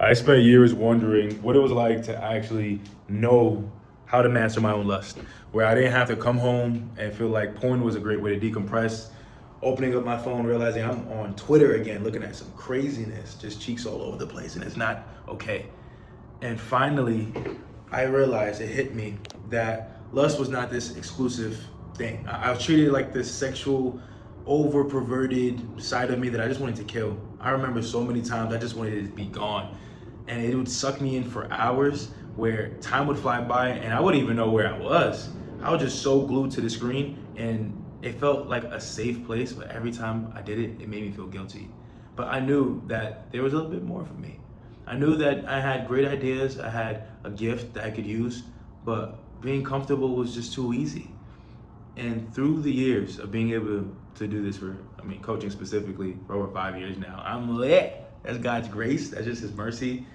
I spent years wondering what it was like to actually know how to master my own lust, where I didn't have to come home and feel like porn was a great way to decompress. Opening up my phone, realizing I'm on Twitter again, looking at some craziness, just cheeks all over the place, and it's not okay. And finally, I realized, it hit me, that lust was not this exclusive thing. I was treated like this sexual, over perverted side of me that I just wanted to kill. I remember so many times I just wanted it to be gone. And it would suck me in for hours where time would fly by and I wouldn't even know where I was. I was just so glued to the screen, and it felt like a safe place, but every time I did it, it made me feel guilty. But I knew that there was a little bit more for me. I knew that I had great ideas, I had a gift that I could use, but being comfortable was just too easy. And through the years of being able to do this coaching specifically for over 5 years now, I'm lit. That's God's grace, that's just His mercy.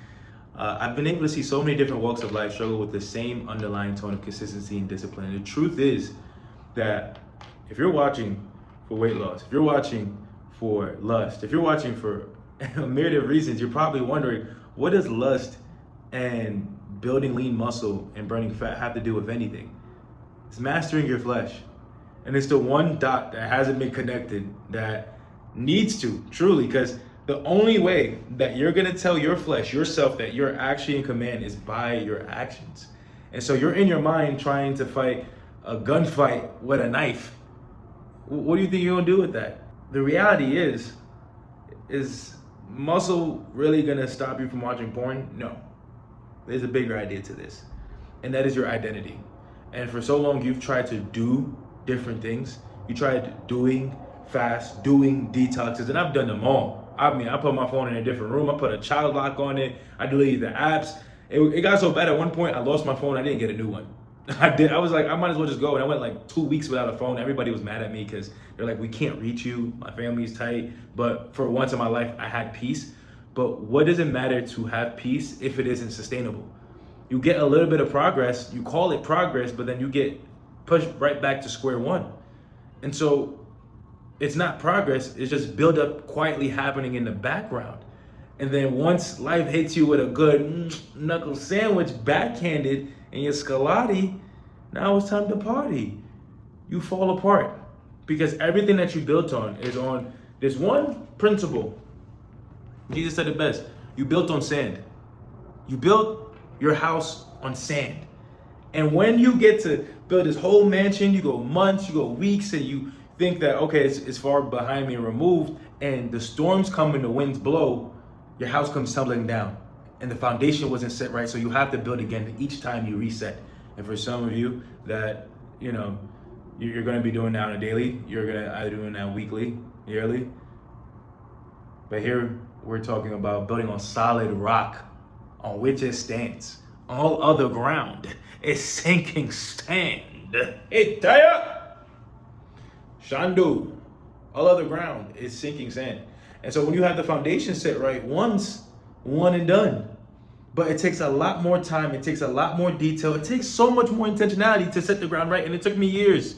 I've been able to see so many different walks of life struggle with the same underlying tone of consistency and discipline. And the truth is that if you're watching for weight loss, if you're watching for lust, if you're watching for a myriad of reasons, you're probably wondering, what does lust and building lean muscle and burning fat have to do with anything? It's mastering your flesh. And it's the one dot that hasn't been connected that needs to, truly, because the only way that you're gonna tell your flesh, yourself, that you're actually in command is by your actions. And so you're in your mind trying to fight a gunfight with a knife. What do you think you're gonna do with that? The reality is muscle really gonna stop you from watching porn? No. There's a bigger idea to this, and that is your identity. And for so long, you've tried to do different things. You tried doing fast, doing detoxes, and I've done them all. I put my phone in a different room. I put a child lock on it. I deleted the apps. It got so bad at one point, I lost my phone. I didn't get a new one. I was like, I might as well just go. And I went like 2 weeks without a phone. Everybody was mad at me because they're like, we can't reach you. My family's tight. But for once in my life, I had peace. But what does it matter to have peace if it isn't sustainable? You get a little bit of progress, you call it progress, but then you get pushed right back to square one. And so it's not progress, it's just build up quietly happening in the background. And then once life hits you with a good knuckle sandwich backhanded in your scalati, now it's time to party. You fall apart because everything that you built on is on this one principle. Jesus said it best. You built on sand. You built your house on sand. And when you get to build this whole mansion, you go months, you go weeks, and you think that, okay, it's far behind me and removed, and the storms come and the winds blow, your house comes tumbling down. And the foundation wasn't set right, so you have to build again each time you reset. And for some of you that, you're gonna be doing that on a daily, you're gonna either doing that weekly, yearly. But here we're talking about building on solid rock on which it stands. All other ground is sinking sand. Itaya! Shandu. All other ground is sinking sand. And so when you have the foundation set right once, one and done. But it takes a lot more time, it takes a lot more detail, it takes so much more intentionality to set the ground right, and it took me years.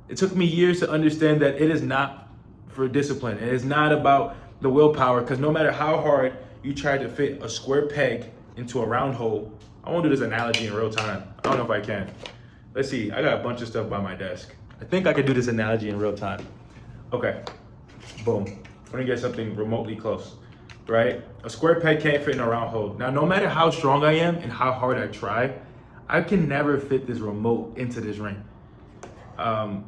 It took me years to understand that it is not for discipline. It is not about the willpower, because no matter how hard you try to fit a square peg into a round hole, I won't do this analogy in real time. I don't know if I can. Let's see, I got a bunch of stuff by my desk. I think I could do this analogy in real time. Okay, boom. I'm gonna get something remotely close, right? A square peg can't fit in a round hole. Now, no matter how strong I am and how hard I try, I can never fit this remote into this ring.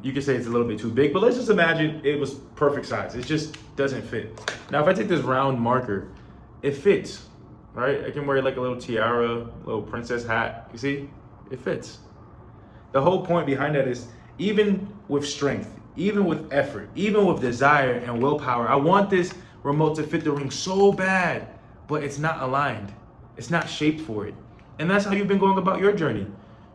You could say it's a little bit too big, but let's just imagine it was perfect size. It just doesn't fit. Now, if I take this round marker, it fits, right? I can wear like a little tiara, little princess hat. You see, it fits. The whole point behind that is, even with strength, even with effort, even with desire and willpower, I want this remote to fit the ring so bad, but it's not aligned. It's not shaped for it. And that's how you've been going about your journey.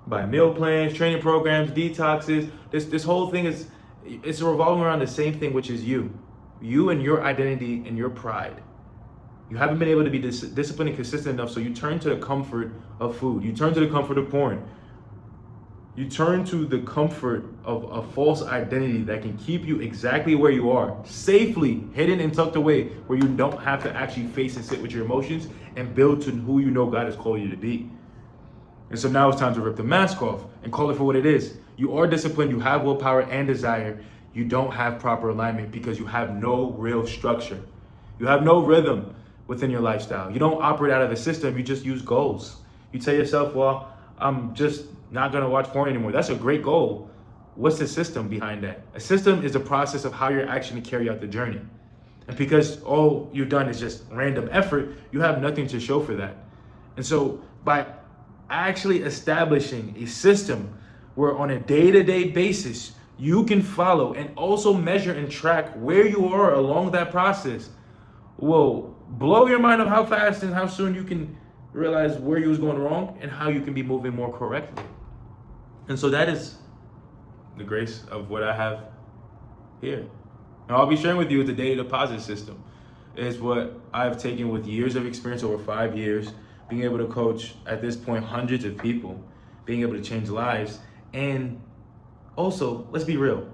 By meal plans, training programs, detoxes. This whole thing it's revolving around the same thing, which is you. You and your identity and your pride. You haven't been able to be disciplined and consistent enough, so you turn to the comfort of food. You turn to the comfort of porn. You turn to the comfort of a false identity that can keep you exactly where you are, safely hidden and tucked away, where you don't have to actually face and sit with your emotions and build to who you know God has called you to be. And so now it's time to rip the mask off and call it for what it is. You are disciplined, you have willpower and desire. You don't have proper alignment because you have no real structure. You have no rhythm within your lifestyle. You don't operate out of a system, you just use goals. You tell yourself, well, I'm just not gonna watch porn anymore. That's a great goal. What's the system behind that? A system is a process of how you're actually carry out the journey. And because all you've done is just random effort, you have nothing to show for that. And so by actually establishing a system where on a day-to-day basis you can follow and also measure and track where you are along that process will blow your mind of how fast and how soon you can realize where you was going wrong and how you can be moving more correctly. And so that is the grace of what I have here. And I'll be sharing with you the daily deposit system. Is what I've taken with years of experience, over 5 years, being able to coach at this point hundreds of people, being able to change lives, and also, let's be real,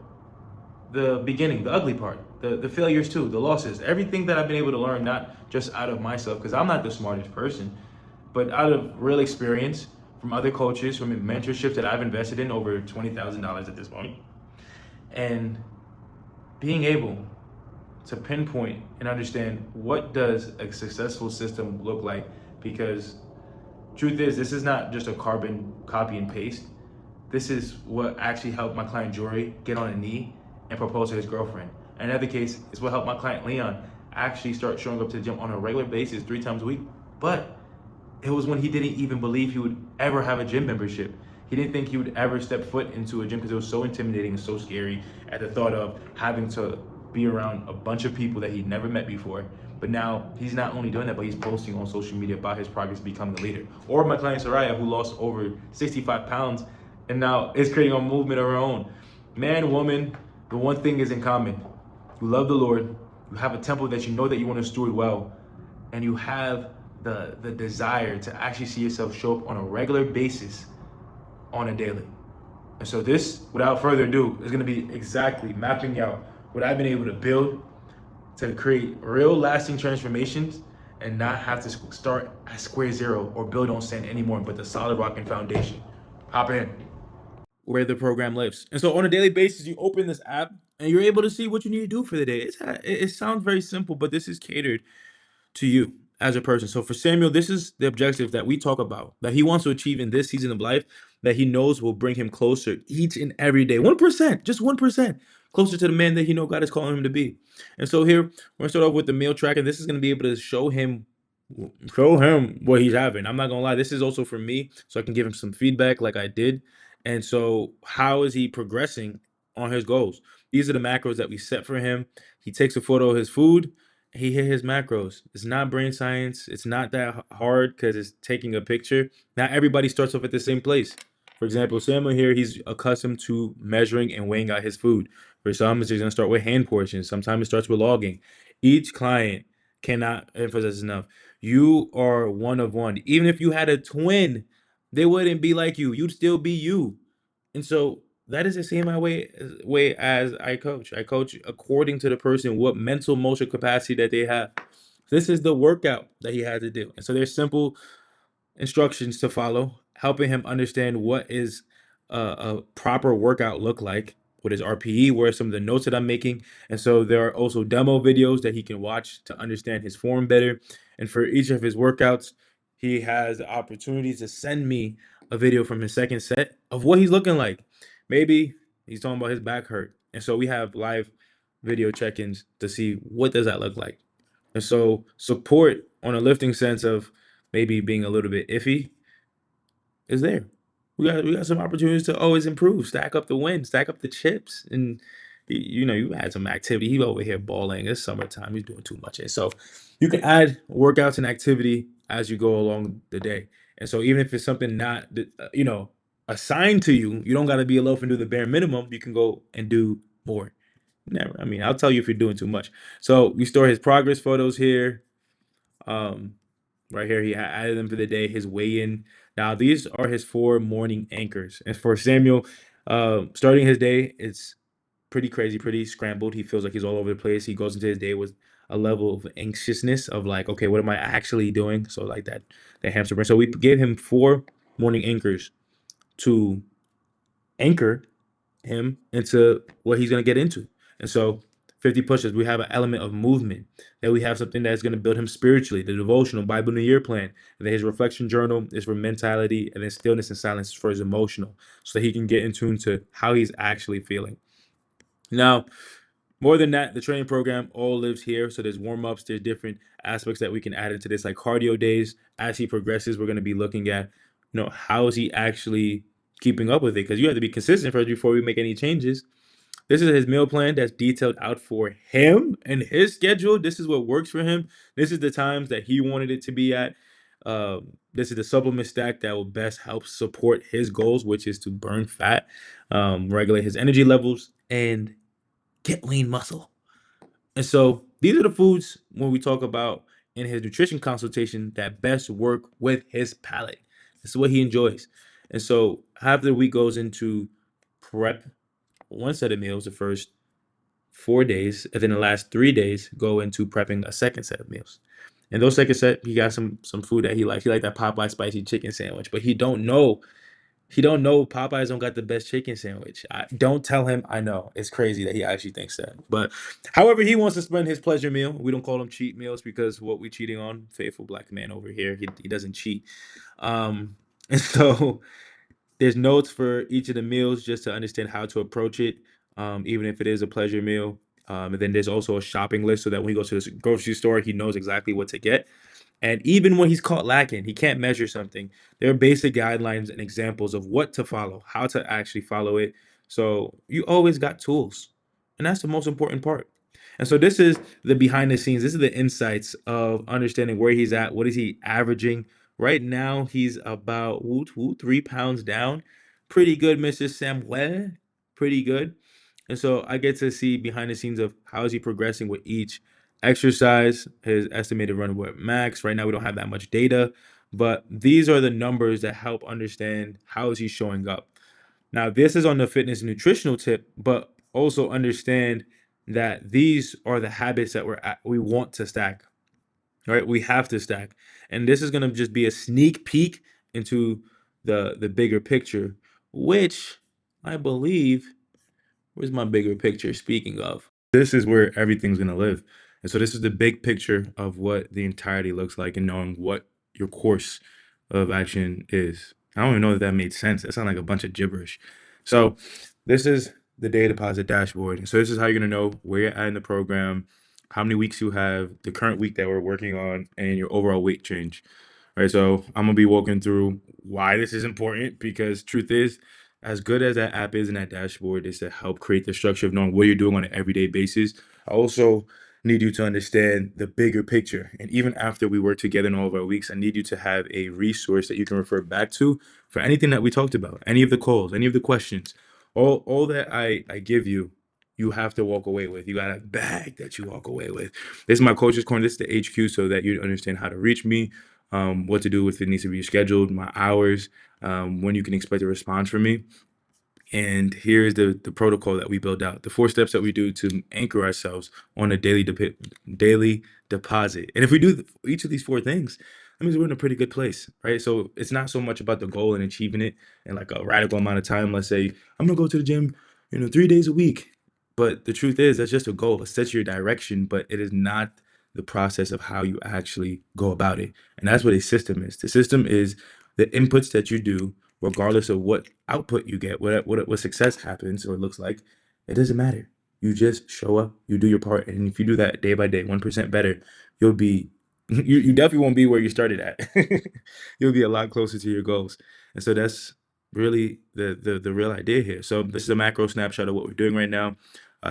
the beginning, the ugly part, the failures too, the losses, everything that I've been able to learn, not just out of myself, because I'm not the smartest person, but out of real experience from other coaches, from mentorships that I've invested in over $20,000 at this point, and being able to pinpoint and understand what does a successful system look like, because truth is this is not just a carbon copy and paste. This is what actually helped my client Jory get on a knee and propose to his girlfriend. And another case is what helped my client Leon actually start showing up to the gym on a regular basis 3 times a week. But it was when he didn't even believe he would ever have a gym membership. He didn't think he would ever step foot into a gym because it was so intimidating and so scary at the thought of having to be around a bunch of people that he'd never met before. But now he's not only doing that, but he's posting on social media about his progress becoming a leader. Or my client Soraya, who lost over 65 pounds and now is creating a movement of her own. Man, woman, the one thing is in common. You love the Lord, you have a temple that you know that you want to steward well, and you have the desire to actually see yourself show up on a regular basis on a daily. And so this, without further ado, is going to be exactly mapping out what I've been able to build to create real lasting transformations and not have to start at square zero or build on sand anymore, but the solid rock and foundation. Hop in. Where the program lives. And so on a daily basis, you open this app and you're able to see what you need to do for the day. It sounds very simple, but this is catered to you as a person. So for Samuel, this is the objective that we talk about, that he wants to achieve in this season of life, that he knows will bring him closer each and every day. 1%, just 1% closer to the man that he know God is calling him to be. And so here, we're gonna start off with the meal tracker. This is gonna be able to show him what he's having. I'm not gonna lie, this is also for me, so I can give him some feedback like I did. And so how is he progressing on his goals? These are the macros that we set for him. He takes a photo of his food, he hit his macros. It's not brain science. It's not that hard because it's taking a picture. Not everybody starts off at the same place. For example, Samuel here, he's accustomed to measuring and weighing out his food. For some, he's going to start with hand portions. Sometimes it starts with logging. Each client cannot emphasize enough. You are one of one. Even if you had a twin, they wouldn't be like you. You'd still be you. And so that is the same way as I coach. I coach according to the person what mental emotional capacity that they have. This is the workout that he had to do. And so there's simple instructions to follow, helping him understand what is a proper workout look like, what is RPE, where are some of the notes that I'm making. And so there are also demo videos that he can watch to understand his form better. And for each of his workouts, he has the opportunity to send me a video from his second set of what he's looking like. Maybe he's talking about his back hurt. And so we have live video check-ins to see what does that look like. And so support on a lifting sense of maybe being a little bit iffy is there. We got some opportunities to always improve, stack up the wins, stack up the chips, and you had some activity. He over here balling. It's summertime. He's doing too much. And so you can add workouts and activity as you go along the day. And so even if it's something not assigned to you, you don't got to be a loaf and do the bare minimum. You can go and do more. Never. I mean, I'll tell you if you're doing too much. So we store his progress photos here. Um, right here. He added them for the day, his weigh-in. Now, these are his 4 morning anchors. And for Samuel, starting his day, it's pretty crazy, pretty scrambled. He feels like he's all over the place. He goes into his day with a level of anxiousness of like, okay, what am I actually doing? So like that hamster brain. So we gave him 4 morning anchors to anchor him into what he's going to get into. And so 50 pushes, we have an element of movement, that we have something that's going to build him spiritually, the devotional Bible New Year plan, and then his reflection journal is for mentality, and then stillness and silence is for his emotional, so that he can get in tune to how he's actually feeling. Now, more than that, the training program all lives here. So there's warm ups, there's different aspects that we can add into this, like cardio days. As he progresses, we're going to be looking at, how is he actually keeping up with it? Because you have to be consistent first before we make any changes. This is his meal plan that's detailed out for him and his schedule. This is what works for him. This is the times that he wanted it to be at. This is the supplement stack that will best help support his goals, which is to burn fat, regulate his energy levels, and get lean muscle. And so these are the foods when we talk about in his nutrition consultation that best work with his palate. This is what he enjoys. And so half the week goes into prep one set of meals the first 4 days, and then the last 3 days go into prepping a second set of meals. And those second set, he got some food that he likes. He like that Popeye spicy chicken sandwich, but he don't know Popeyes don't got the best chicken sandwich. Don't tell him I know. It's crazy that he actually thinks that. But however he wants to spend his pleasure meal, we don't call them cheat meals because what we cheating on, faithful black man over here, he doesn't cheat. And so there's notes for each of the meals just to understand how to approach it, even if it is a pleasure meal. And then there's also a shopping list so that when he goes to the grocery store, he knows exactly what to get. And even when he's caught lacking, he can't measure something. There are basic guidelines and examples of what to follow, how to actually follow it. So you always got tools. And that's the most important part. And so this is the behind the scenes. This is the insights of understanding where he's at. What is he averaging? Right now, he's about 3 pounds down. Pretty good, Mrs. Samuel. Pretty good. And so I get to see behind the scenes of how is he progressing with each exercise, his estimated run work max. Right now, we don't have that much data, but these are the numbers that help understand how is he showing up. Now, this is on the fitness and nutritional tip, but also understand that these are the habits that we want to stack, right? We have to stack, and this is going to just be a sneak peek into the bigger picture, which I believe. Where's my bigger picture? Speaking of, this is where everything's gonna live. And so this is the big picture of what the entirety looks like and knowing what your course of action is. I don't even know if that made sense. That sounded like a bunch of gibberish. So this is the data deposit dashboard. And so this is how you're gonna know where you're at in the program, how many weeks you have, the current week that we're working on, and your overall weight change. All right, so I'm gonna be walking through why this is important because truth is, as good as that app is and that dashboard is to help create the structure of knowing what you're doing on an everyday basis, I also need you to understand the bigger picture. And even after we work together in all of our weeks, I need you to have a resource that you can refer back to for anything that we talked about, any of the calls, any of the questions, all that I give you. You have to walk away with. You got a bag that you walk away with. This is my coach's corner. This is the HQ, so that you understand how to reach me, what to do if it needs to be scheduled, my hours, when you can expect a response from me. And here's the protocol that we build out, the 4 steps that we do to anchor ourselves on a daily deposit. And if we do each of these 4 things, that means we're in a pretty good place, right? So it's not so much about the goal and achieving it in like a radical amount of time. Let's say I'm gonna go to the gym, 3 days a week. But the truth is, that's just a goal. It sets your direction, but it is not the process of how you actually go about it. And that's what a system is. The system is the inputs that you do regardless of what output you get, what success happens or looks like. It doesn't matter. You just show up, you do your part, and if you do that day by day, 1% better, you'll be you definitely won't be where you started at. You'll be a lot closer to your goals. And so that's really the real idea here. So this is a macro snapshot of what we're doing right now,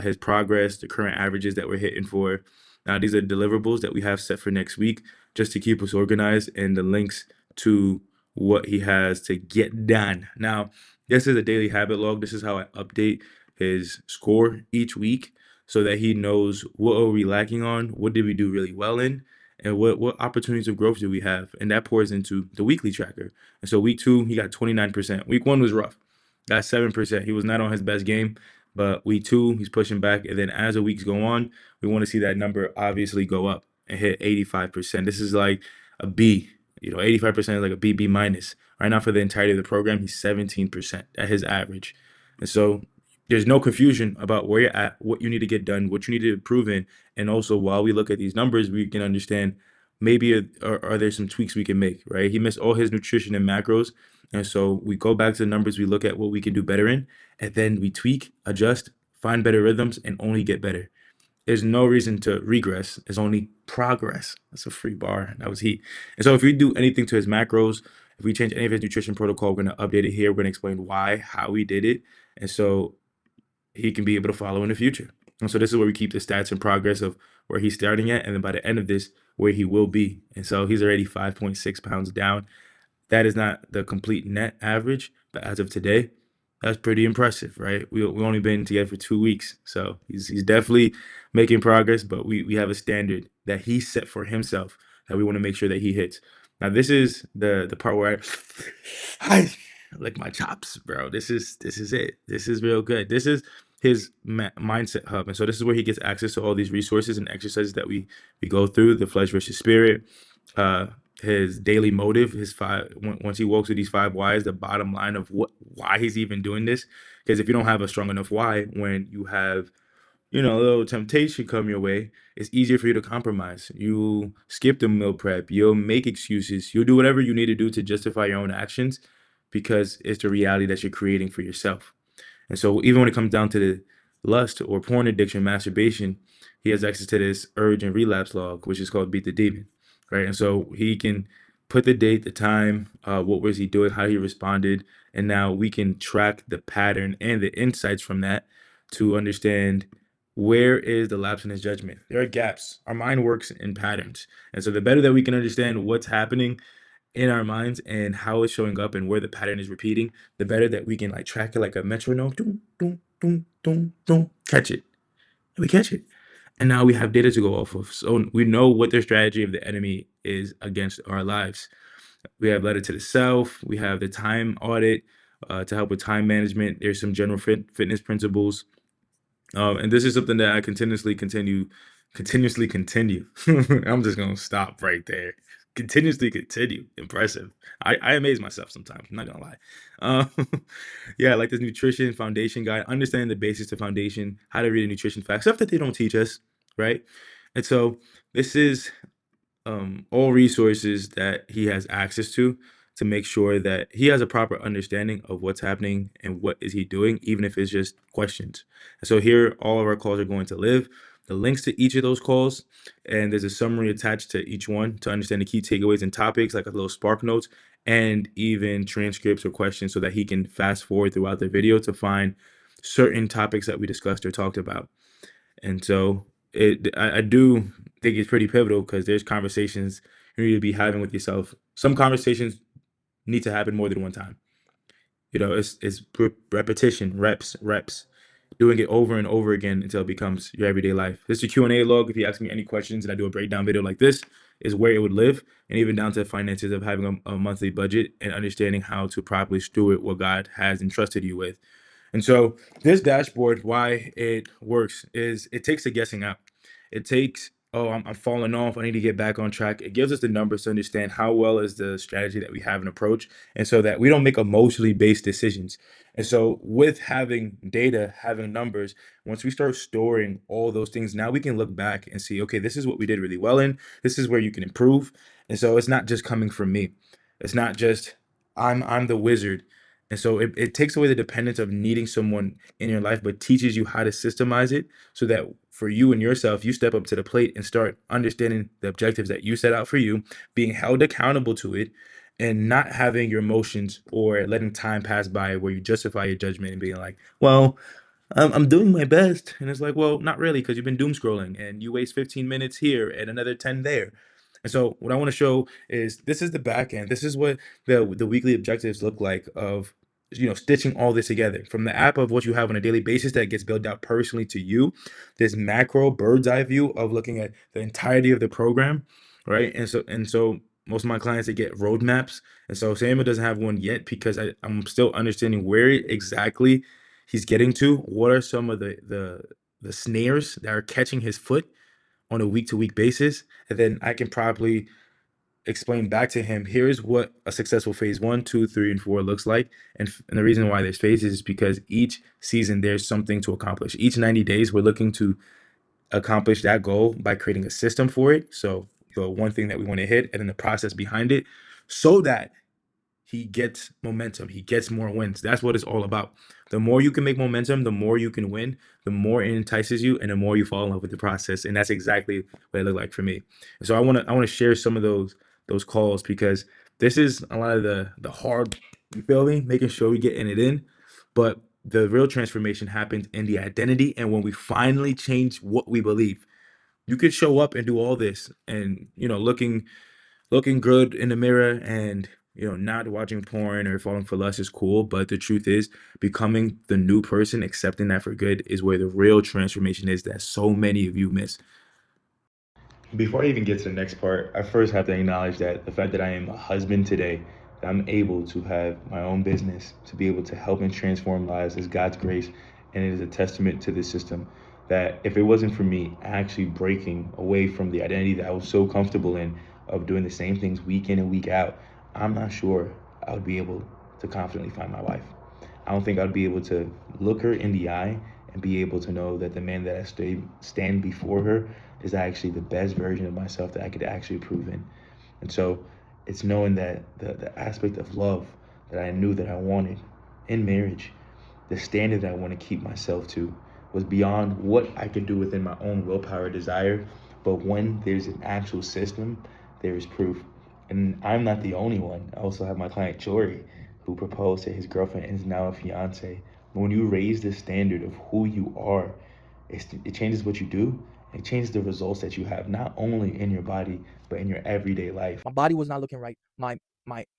his progress, the current averages that we're hitting for. Now these are deliverables that we have set for next week just to keep us organized, and the links to what he has to get done. Now, this is a daily habit log. This is how I update his score each week so that he knows what are we lacking on, what did we do really well in, and what opportunities of growth do we have, and that pours into the weekly tracker. And so week 2 he got 29%. Week 1 was rough, got 7%. He was not on his best game, but week 2 he's pushing back, and then as the weeks go on, we want to see that number obviously go up and hit 85%. This is like a B. 85% is like a B minus. Right now for the entirety of the program, he's 17% at his average. And so there's no confusion about where you're at, what you need to get done, what you need to improve in. And also, while we look at these numbers, we can understand maybe are there some tweaks we can make, right? He missed all his nutrition and macros. And so we go back to the numbers, we look at what we can do better in, and then we tweak, adjust, find better rhythms, and only get better. There's no reason to regress. There's only progress. That's a free bar. That was heat. And so if we do anything to his macros, if we change any of his nutrition protocol, we're going to update it here. We're going to explain why, how we did it. And so he can be able to follow in the future. And so this is where we keep the stats and progress of where he's starting at. And then by the end of this, where he will be. And so he's already 5.6 pounds down. That is not the complete net average, but as of today, that's pretty impressive, right? We only been together for 2 weeks, so he's definitely making progress. But we have a standard that he set for himself that we want to make sure that he hits. Now this is the part where I lick my chops, bro. This is it. This is real good. This is his mindset hub, and so this is where he gets access to all these resources and exercises that we go through: the flesh versus spirit, his daily motive, his five. Once he walks through these 5 whys, the bottom line of why he's even doing this. Because if you don't have a strong enough why, when you have a little temptation come your way, it's easier for you to compromise. You skip the meal prep, you'll make excuses, you'll do whatever you need to do to justify your own actions because it's the reality that you're creating for yourself. And so even when it comes down to the lust or porn addiction, masturbation, he has access to this urge and relapse log, which is called Beat the Demon, right? And so he can put the date, the time, what was he doing, how he responded, and now we can track the pattern and the insights from that to understand where is the lapse in his judgment. There are gaps. Our mind works in patterns. And so the better that we can understand what's happening in our minds and how it's showing up and where the pattern is repeating, the better that we can like track it like a metronome. Doom, doom, doom, doom, doom, catch it. And we catch it. And now we have data to go off of. So we know what their strategy of the enemy is against our lives. We have letter to the self. We have the time audit to help with time management. There's some general fitness principles. And this is something that I continuously continue. I'm just gonna stop right there. Continuously continue. Impressive. I amaze myself sometimes. I'm not gonna lie. Yeah, like this nutrition foundation guide, understanding the basics of foundation, how to read a nutrition fact, stuff that they don't teach us, right? And so this is all resources that he has access to make sure that he has a proper understanding of what's happening and what is he doing, even if it's just questions. And so here, all of our calls are going to live. The links to each of those calls, and there's a summary attached to each one to understand the key takeaways and topics, like a little spark notes, and even transcripts or questions so that he can fast forward throughout the video to find certain topics that we discussed or talked about. And so I do think it's pretty pivotal because there's conversations you need to be having with yourself. Some conversations need to happen more than one time. It's repetition, reps, doing it over and over again until it becomes your everyday life. This is a Q&A log. If you ask me any questions and I do a breakdown video like this, is where it would live, and even down to the finances of having a monthly budget and understanding how to properly steward what God has entrusted you with. And so this dashboard, why it works is it takes the guessing out. It takes, oh, I'm falling off, I need to get back on track. It gives us the numbers to understand how well is the strategy that we have and approach, and so that we don't make emotionally based decisions. And so with having data, having numbers, once we start storing all those things, now we can look back and see, okay, this is what we did really well in, this is where you can improve. And so it's not just coming from me. It's not just I'm the wizard. And so it takes away the dependence of needing someone in your life, but teaches you how to systemize it so that for you and yourself, you step up to the plate and start understanding the objectives that you set out for you, being held accountable to it, and not having your emotions or letting time pass by where you justify your judgment and being like, well, I'm doing my best. And it's like, well, not really, because you've been doom scrolling and you waste 15 minutes here and another 10 there. And so what I want to show is this is the back end. This is what the weekly objectives look like of stitching all this together from the app of what you have on a daily basis that gets built out personally to you, this macro bird's eye view of looking at the entirety of the program, right? And so most of my clients, they get roadmaps, and so Samuel doesn't have one yet because I'm still understanding where exactly he's getting to. What are some of the snares that are catching his foot on a week to week basis, and then I can probably explain back to him, here's what a successful phase 1, 2, 3, and 4 looks like. And the reason why there's phases is because each season there's something to accomplish. Each 90 days, we're looking to accomplish that goal by creating a system for it. So the one thing that we want to hit and then the process behind it so that he gets momentum. He gets more wins. That's what it's all about. The more you can make momentum, the more you can win, the more it entices you, and the more you fall in love with the process. And that's exactly what it looked like for me. And so I want to share some of those calls because this is a lot of the hard, you feel me, making sure we getting it in. But the real transformation happens in the identity and when we finally change what we believe. You could show up and do all this and looking good in the mirror and not watching porn or falling for lust is cool, but the truth is becoming the new person, accepting that for good is where the real transformation is that so many of you miss. Before I even get to the next part, I first have to acknowledge that the fact that I am a husband today, that I'm able to have my own business, to be able to help and transform lives is God's grace, and it is a testament to this system that if it wasn't for me actually breaking away from the identity that I was so comfortable in of doing the same things week in and week out, I'm not sure I would be able to confidently find my wife. I don't think I'd be able to look her in the eye and be able to know that the man that stand before her is actually the best version of myself that I could actually prove in. And so it's knowing that the aspect of love that I knew that I wanted in marriage, the standard that I want to keep myself to was beyond what I could do within my own willpower desire. But when there's an actual system, there is proof. And I'm not the only one. I also have my client Jory, who proposed to his girlfriend and is now a fiance. When you raise the standard of who you are, it changes what you do. It changes the results that you have, not only in your body, but in your everyday life. My body was not looking right. My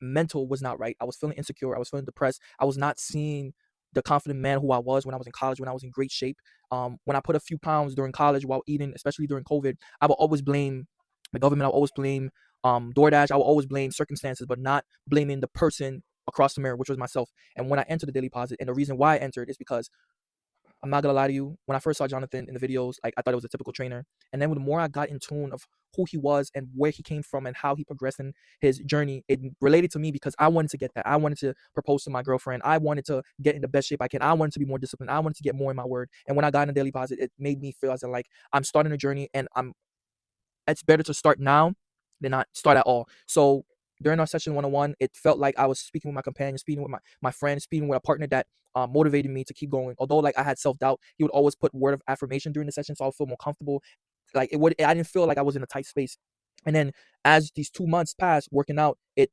mental was not right. I was feeling insecure. I was feeling depressed. I was not seeing the confident man who I was when I was in college, when I was in great shape. When I put a few pounds during college while eating, especially during COVID, I would always blame the government. I would always blame DoorDash. I would always blame circumstances, but not blaming the person across the mirror, which was myself. And when I entered the Daily Deposit, and the reason why I entered is because I'm not gonna lie to you. When I first saw Jonathan in the videos, like I thought it was a typical trainer. And then the more I got in tune of who he was and where he came from and how he progressed in his journey, it related to me because I wanted to get that. I wanted to propose to my girlfriend. I wanted to get in the best shape I can. I wanted to be more disciplined. I wanted to get more in my word. And when I got in the Daily Deposit, it made me feel as like I'm starting a journey and it's better to start now than not start at all. So during our session 101, it felt like I was speaking with my companion, speaking with my friend, speaking with a partner that motivated me to keep going. Although like I had self-doubt, he would always put word of affirmation during the session, so I would feel more comfortable. Like I didn't feel like I was in a tight space. And then as these 2 months passed working out, it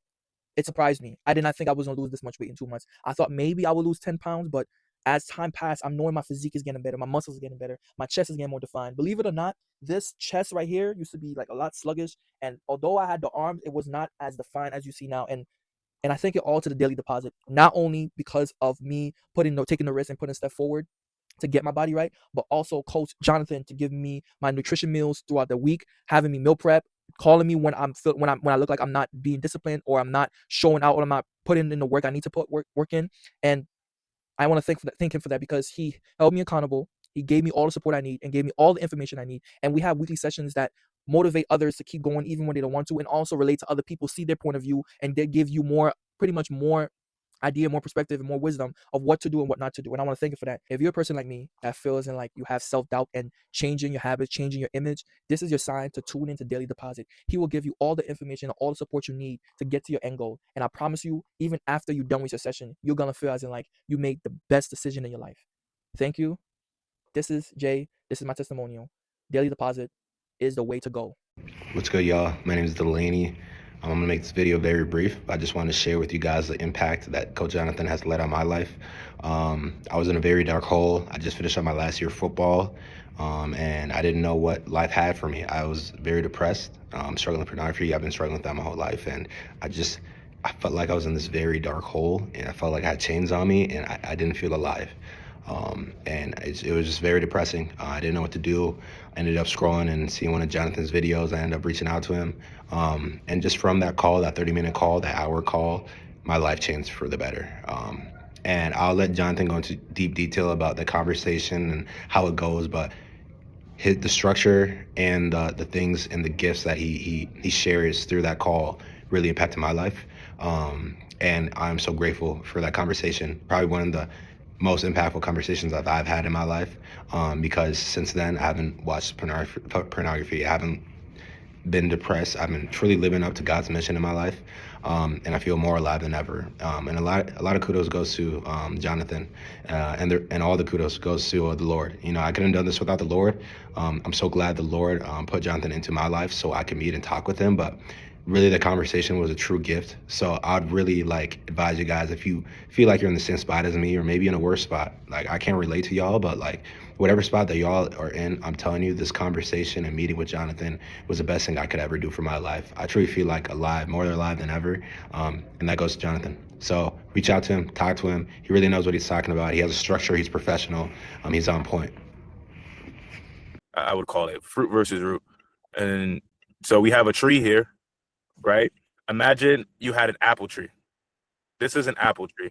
surprised me. I did not think I was gonna lose this much weight in 2 months. I thought maybe I would lose 10 pounds, but as time passed, I'm knowing my physique is getting better, my muscles are getting better, my chest is getting more defined. Believe it or not, this chest right here used to be like a lot sluggish, and although I had the arms, it was not as defined as you see now. And I think it all to the Daily Deposit, not only because of me taking the risk and putting a step forward to get my body right, but also Coach Jonathan to give me my nutrition meals throughout the week, having me meal prep, calling me when I look like I'm not being disciplined or I'm not showing out or I'm not putting in the work I need to put work in. And I want to thank him for that because he held me accountable. He gave me all the support I need and gave me all the information I need. And we have weekly sessions that motivate others to keep going even when they don't want to, and also relate to other people, see their point of view, and they give you pretty much more idea, more perspective, and more wisdom of what to do and what not to do. And I want to thank you for that. If you're a person like me that feels like you have self-doubt and changing your habits, changing your image, this is your sign to tune into Daily Deposit. He will give you all the information, all the support you need to get to your end goal. And I promise you, even after you're done with your session, you're gonna feel as in like you made the best decision in your life. Thank you. This is Jay. This is my testimonial. Daily Deposit is the way to go. What's good, y'all? My name is Delaney. I'm gonna make this video very brief. I just want to share with you guys the impact that Coach Jonathan has led on my life. I was in a very dark hole. I just finished up my last year of football, and I didn't know what life had for me. I was very depressed, struggling with pornography. I've been struggling with that my whole life, and I felt like I was in this very dark hole, and I felt like I had chains on me, and I didn't feel alive. And it was just very depressing. I didn't know what to do. I ended up scrolling and seeing one of Jonathan's videos. I ended up reaching out to him. And just from that call, that 30-minute call, that hour call, my life changed for the better. And I'll let Jonathan go into deep detail about the conversation and how it goes, but the structure and the things and the gifts that he shares through that call really impacted my life. And I'm so grateful for that conversation. Probably one of the most impactful conversations that I've had in my life, because since then I haven't watched pornography. I haven't been depressed. I've been truly living up to God's mission in my life, and I feel more alive than ever. And a lot of kudos goes to Jonathan, and all the kudos goes to the Lord. You know, I couldn't have done this without the Lord. I'm so glad the Lord put Jonathan into my life so I can meet and talk with him. But really, the conversation was a true gift. So I'd really advise you guys, if you feel like you're in the same spot as me, or maybe in a worse spot, I can't relate to y'all, but whatever spot that y'all are in, I'm telling you, this conversation and meeting with Jonathan was the best thing I could ever do for my life. I truly feel alive, more alive than ever. And that goes to Jonathan. So reach out to him, talk to him. He really knows what he's talking about. He has a structure. He's professional. He's on point. I would call it fruit versus root. And so we have a tree here, right? Imagine you had an apple tree. This is an apple tree.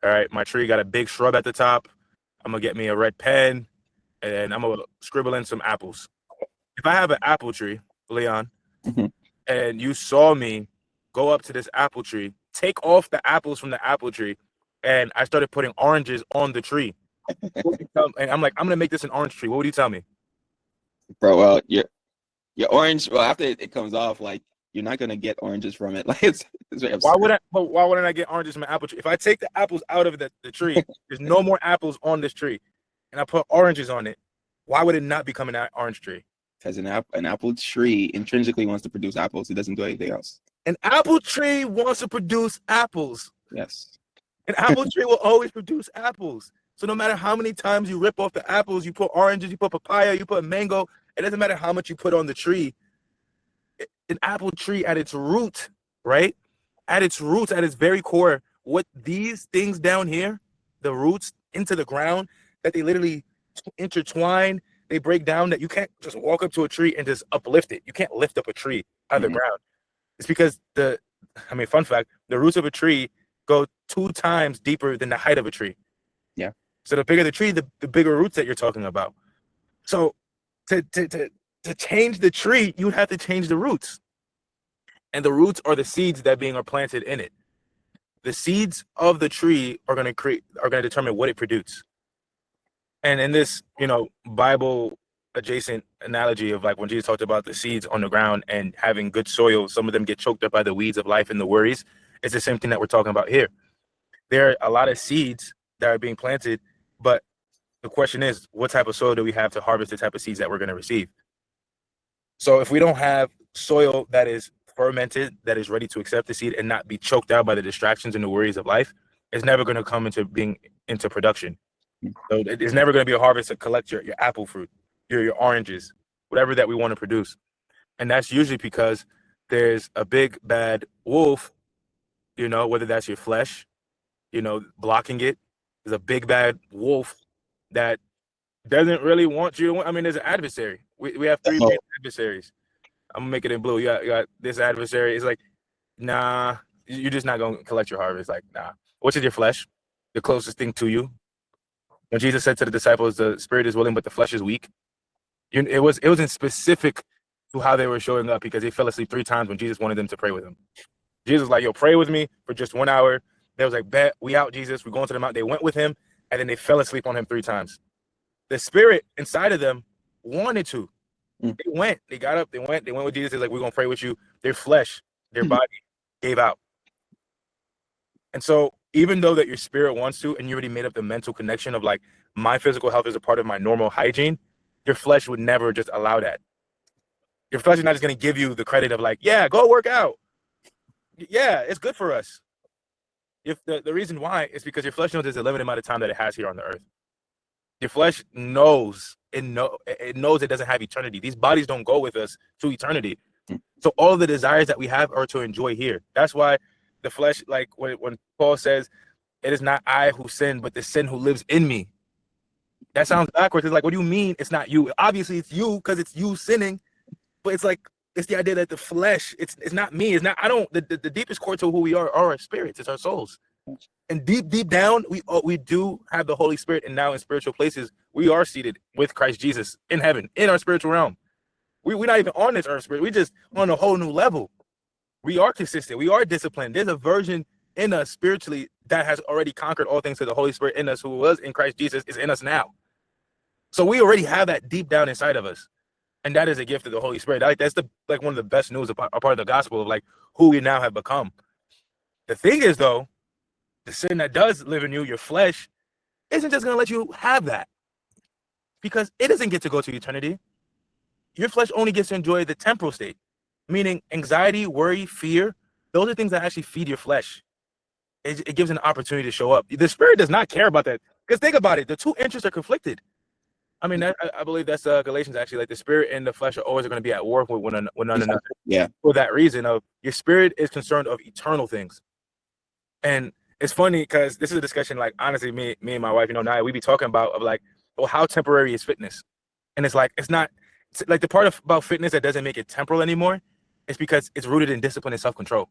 All right, my tree got a big shrub at the top. I'm gonna get me a red pen and I'm gonna scribble in some apples. If I have an apple tree, Leon, and you saw me go up to this apple tree, take off the apples from the apple tree, and I started putting oranges on the tree. And I'm like, I'm gonna make this an orange tree. What would you tell me? Bro, well, your orange, well, after it comes off, you're not gonna get oranges from it. It's very absurd. Why wouldn't I get oranges from an apple tree? If I take the apples out of the tree, there's no more apples on this tree, and I put oranges on it, why would it not become an orange tree? Because an apple tree intrinsically wants to produce apples. It doesn't do anything else. An apple tree wants to produce apples. Yes. An apple tree will always produce apples. So no matter how many times you rip off the apples, you put oranges, you put papaya, you put mango, it doesn't matter how much you put on the tree. An apple tree at its root, right? At its roots, at its very core, what these things down here, the roots into the ground, that they literally intertwine, they break down, that you can't just walk up to a tree and just uplift it. You can't lift up a tree out of the ground. It's because fun fact, the roots of a tree go 2 times deeper than the height of a tree. Yeah. So the bigger the tree, the bigger roots that you're talking about. So to change the tree, you have to change the roots. And the roots are the seeds that are planted in it. The seeds of the tree are going to determine what it produces. And in this, Bible adjacent analogy of when Jesus talked about the seeds on the ground and having good soil, some of them get choked up by the weeds of life and the worries. It's the same thing that we're talking about here. There are a lot of seeds that are being planted, but the question is, what type of soil do we have to harvest the type of seeds that we're going to receive? So if we don't have soil that is fermented, that is ready to accept the seed and not be choked out by the distractions and the worries of life, it's never going to come into production. So it's never going to be a harvest to collect your apple fruit, your oranges, whatever that we want to produce. And that's usually because there's a big bad wolf, whether that's your flesh, blocking it. There's a big bad wolf that doesn't really want you to. There's an adversary. We have 3 main adversaries. I'm gonna make it in blue. You got this adversary. It's like, nah, you're just not gonna collect your harvest. Like, nah. What's in your flesh? The closest thing to you. When Jesus said to the disciples, the spirit is willing, but the flesh is weak. It wasn't specific to how they were showing up, because they fell asleep 3 times when Jesus wanted them to pray with him. Jesus was like, yo, pray with me for just 1 hour. They was like, bet, we out, Jesus. We're going to the mountain. They went with him, and then they fell asleep on him 3 times. The spirit inside of them wanted to. They got up, they went with Jesus. They're like, we're going to pray with you. Their flesh, their body gave out. And so even though that your spirit wants to, and you already made up the mental connection of my physical health is a part of my normal hygiene, your flesh would never just allow that. Your flesh is not just going to give you the credit of yeah, go work out. Yeah, it's good for us. If the reason why is because your flesh knows there's a limited amount of time that it has here on the earth. Your flesh knows it knows it doesn't have eternity. These bodies don't go with us to eternity. So all of the desires that we have are to enjoy here. That's why the flesh, when Paul says, it is not I who sin, but the sin who lives in me. That sounds backwards. It's like, what do you mean it's not you? Obviously, it's you because it's you sinning. But it's like, it's the idea that the flesh, it's not me. It's not, I don't, the deepest core to who we are our spirits. It's our souls. And deep down, we do have the Holy Spirit. And now in spiritual places, we are seated with Christ Jesus in heaven, in our spiritual realm. We're not even on this earth spirit. We just on a whole new level. We are consistent. We are disciplined. There's a version in us spiritually that has already conquered all things, to the Holy Spirit in us, who was in Christ Jesus, is in us now. So we already have that deep down inside of us. And that is a gift of the Holy Spirit. That's one of the best news, a part of the gospel of like who we now have become. The thing is, though, the sin that does live in you, your flesh, isn't just going to let you have that, because it doesn't get to go to eternity. Your flesh only gets to enjoy the temporal state, meaning anxiety, worry, fear. Those are things that actually feed your flesh. It gives an opportunity to show up. The spirit does not care about that, because think about it. The two interests are conflicted. I mean, I believe that's Galatians, actually. Like, the spirit and the flesh are always going to be at war with one another. Yeah. For that reason of your spirit is concerned of eternal things. And it's funny because this is a discussion, like, honestly, me and my wife, Naya, we be talking about of like, well, how temporary is fitness? And it's like, it's not, it's like the part about fitness that doesn't make it temporal anymore is because it's rooted in discipline and self-control.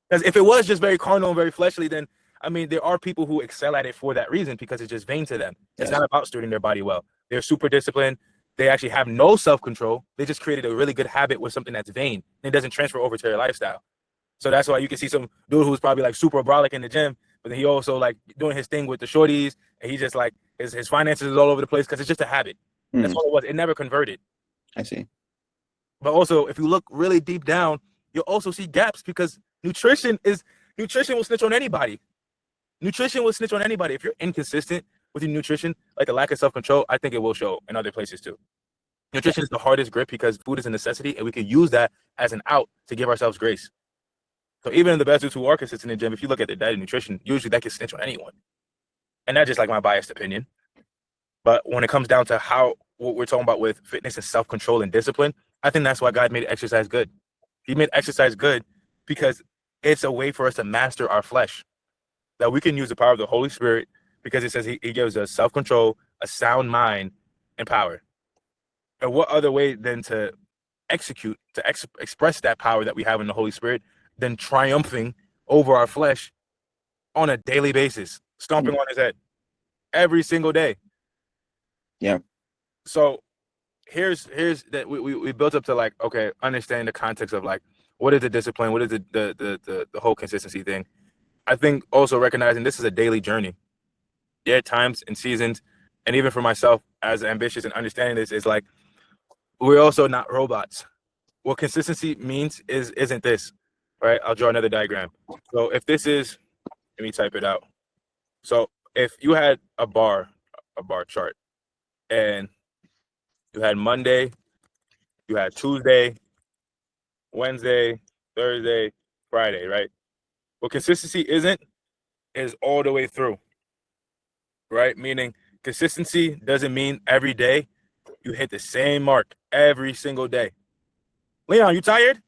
Because if it was just very carnal and very fleshly, then, I mean, there are people who excel at it for that reason, because it's just vain to them. It's not about stewarding their body well. They're super disciplined. They actually have no self-control. They just created a really good habit with something that's vain, and it doesn't transfer over to their lifestyle. So that's why you can see some dude who's probably like super brolic in the gym, but then he also like doing his thing with the shorties, and he just like his finances is all over the place because it's just a habit. That's all it was. It never converted. I see. But also, if you look really deep down, you'll also see gaps, because nutrition will snitch on anybody. Nutrition will snitch on anybody. If you're inconsistent with your nutrition, like the lack of self-control, I think it will show in other places too. Nutrition is the hardest grip because food is a necessity, and we can use that as an out to give ourselves grace. So even in the best dudes who are consistent in the gym, if you look at their diet and nutrition, usually that can snitch on anyone. And that's just like my biased opinion. But when it comes down to what we're talking about with fitness and self-control and discipline, I think that's why God made exercise good. He made exercise good because it's a way for us to master our flesh, that we can use the power of the Holy Spirit, because it says he gives us self-control, a sound mind, and power. And what other way than to execute, to express that power that we have in the Holy Spirit, than triumphing over our flesh on a daily basis, stomping on his head every single day. Yeah. So here's that we built up to, like, okay, understand the context of like, what is the discipline, what is the whole consistency thing. I think also recognizing this is a daily journey. There are times and seasons, and even for myself as ambitious and understanding this, is like, we're also not robots. What consistency means isn't this, right? I'll draw another diagram. So if this is, let me type it out. So if you had a bar chart, and you had Monday, you had Tuesday, Wednesday, Thursday, Friday, right? What consistency is all the way through, right? Meaning consistency doesn't mean every day you hit the same mark every single day. Leon, you tired?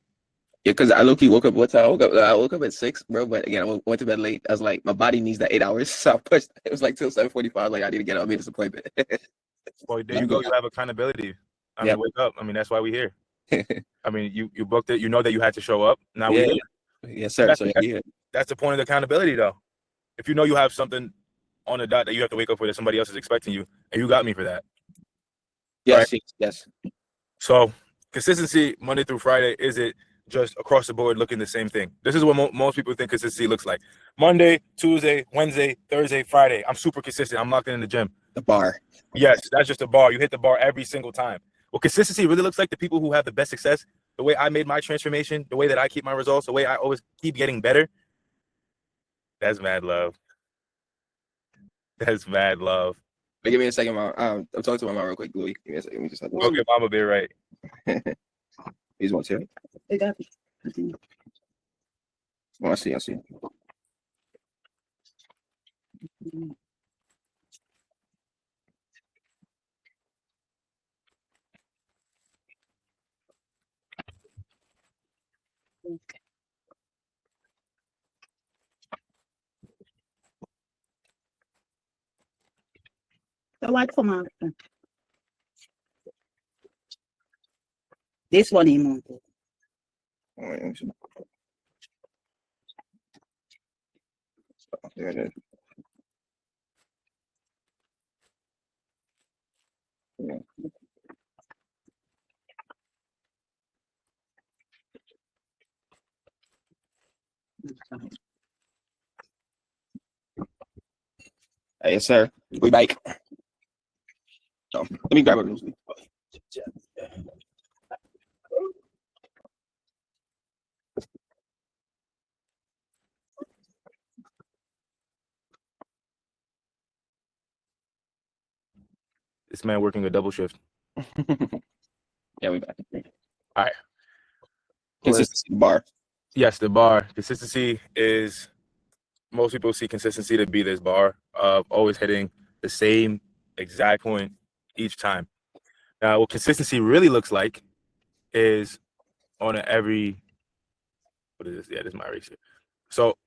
Yeah, because I low-key woke up. What time? I woke up at 6, bro. But again, I went to bed late. I was like, my body needs that 8 hours. So I pushed. It was like till 7:45. Like, I need to get up. I made this appointment. Well, there you go. You have accountability. I mean, wake up. I mean, that's why we're here. I mean, you booked it. You know that you had to show up. Now we're here. Yes, sir. That's the point of accountability, though. If you know you have something on the dot that you have to wake up for, that somebody else is expecting you, and you got me for that. Yes, right? yes. So consistency Monday through Friday, is it just across the board looking the same thing? This is what most people think consistency looks like. Monday, Tuesday, Wednesday, Thursday, Friday. I'm super consistent. I'm locked in the gym. The bar. Yes, that's just a bar. You hit the bar every single time. Well, consistency really looks like the people who have the best success, the way I made my transformation, the way that I keep my results, the way I always keep getting better. That's mad love. That's mad love. But give me a second, Mom. I'm talking to my mom real quick, Louis. Give me a second. Let me just have Okay, Mama be right. He's one too. They got Oh, I see. like for monster. This one ain't monster. Oh, wait, let me see. There it is. Yeah. Hey, yes, sir. We bike. So, let me grab a loose leaf. This man working a double shift. Yeah, we back. All right. Consistency bar. Yes, the bar. Consistency is, most people see consistency to be this bar of always hitting the same exact point each time. Now, what consistency really looks like is on every, what is this? Yeah, this is my eraser. So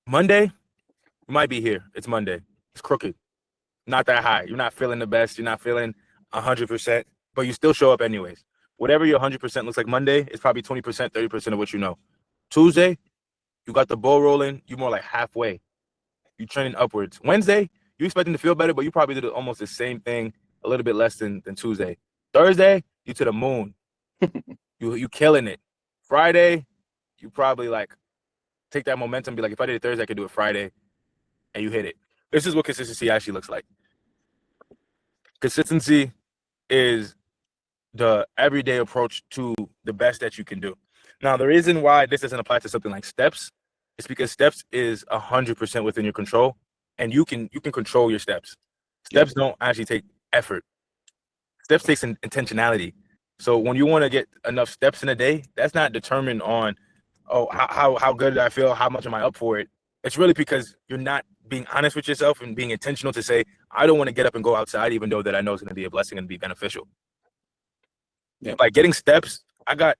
Monday, you might be here. It's Monday. It's crooked. Not that high. You're not feeling the best. You're not feeling 100%, but you still show up anyways. Whatever your 100% looks like Monday is probably 20%, 30% of what you know. Tuesday, you got the ball rolling. You're more like halfway. You're trending upwards. Wednesday, you're expecting to feel better, but you probably did almost the same thing, a little bit less than Tuesday. Thursday, you to the moon. you killing it. Friday, you probably like take that momentum, be like, if I did it Thursday, I could do it Friday, and you hit it. This is what consistency actually looks like. Consistency is the everyday approach to the best that you can do. Now, the reason why this doesn't apply to something like steps is because steps is 100% within your control, and you can control your steps. Steps don't actually take effort. Steps takes intentionality. So when you want to get enough steps in a day, that's not determined on, oh, how good did I feel? How much am I up for it? It's really because you're not being honest with yourself and being intentional to say, I don't want to get up and go outside, even though that I know it's going to be a blessing and be beneficial. Yeah. Like getting steps, I got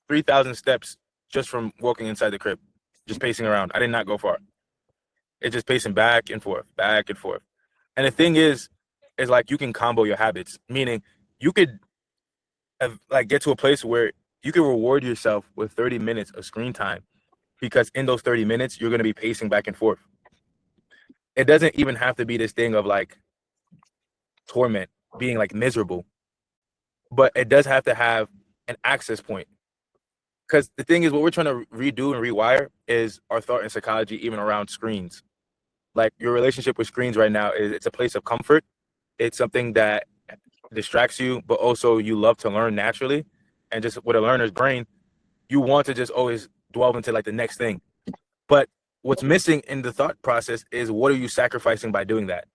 3,000 steps just from walking inside the crib, just pacing around. I did not go far. It's just pacing back and forth, back and forth. And the thing is like you can combo your habits, meaning you could like get to a place where you can reward yourself with 30 minutes of screen time, because in those 30 minutes, you're going to be pacing back and forth. It doesn't even have to be this thing of like torment, being like miserable, but it does have to have an access point. Because the thing is, what we're trying to redo and rewire is our thought and psychology, even around screens. Like your relationship with screens right now it's a place of comfort. It's something that distracts you, but also you love to learn naturally. And just with a learner's brain, you want to just always dwell into like the next thing. But what's missing in the thought process is, what are you sacrificing by doing that?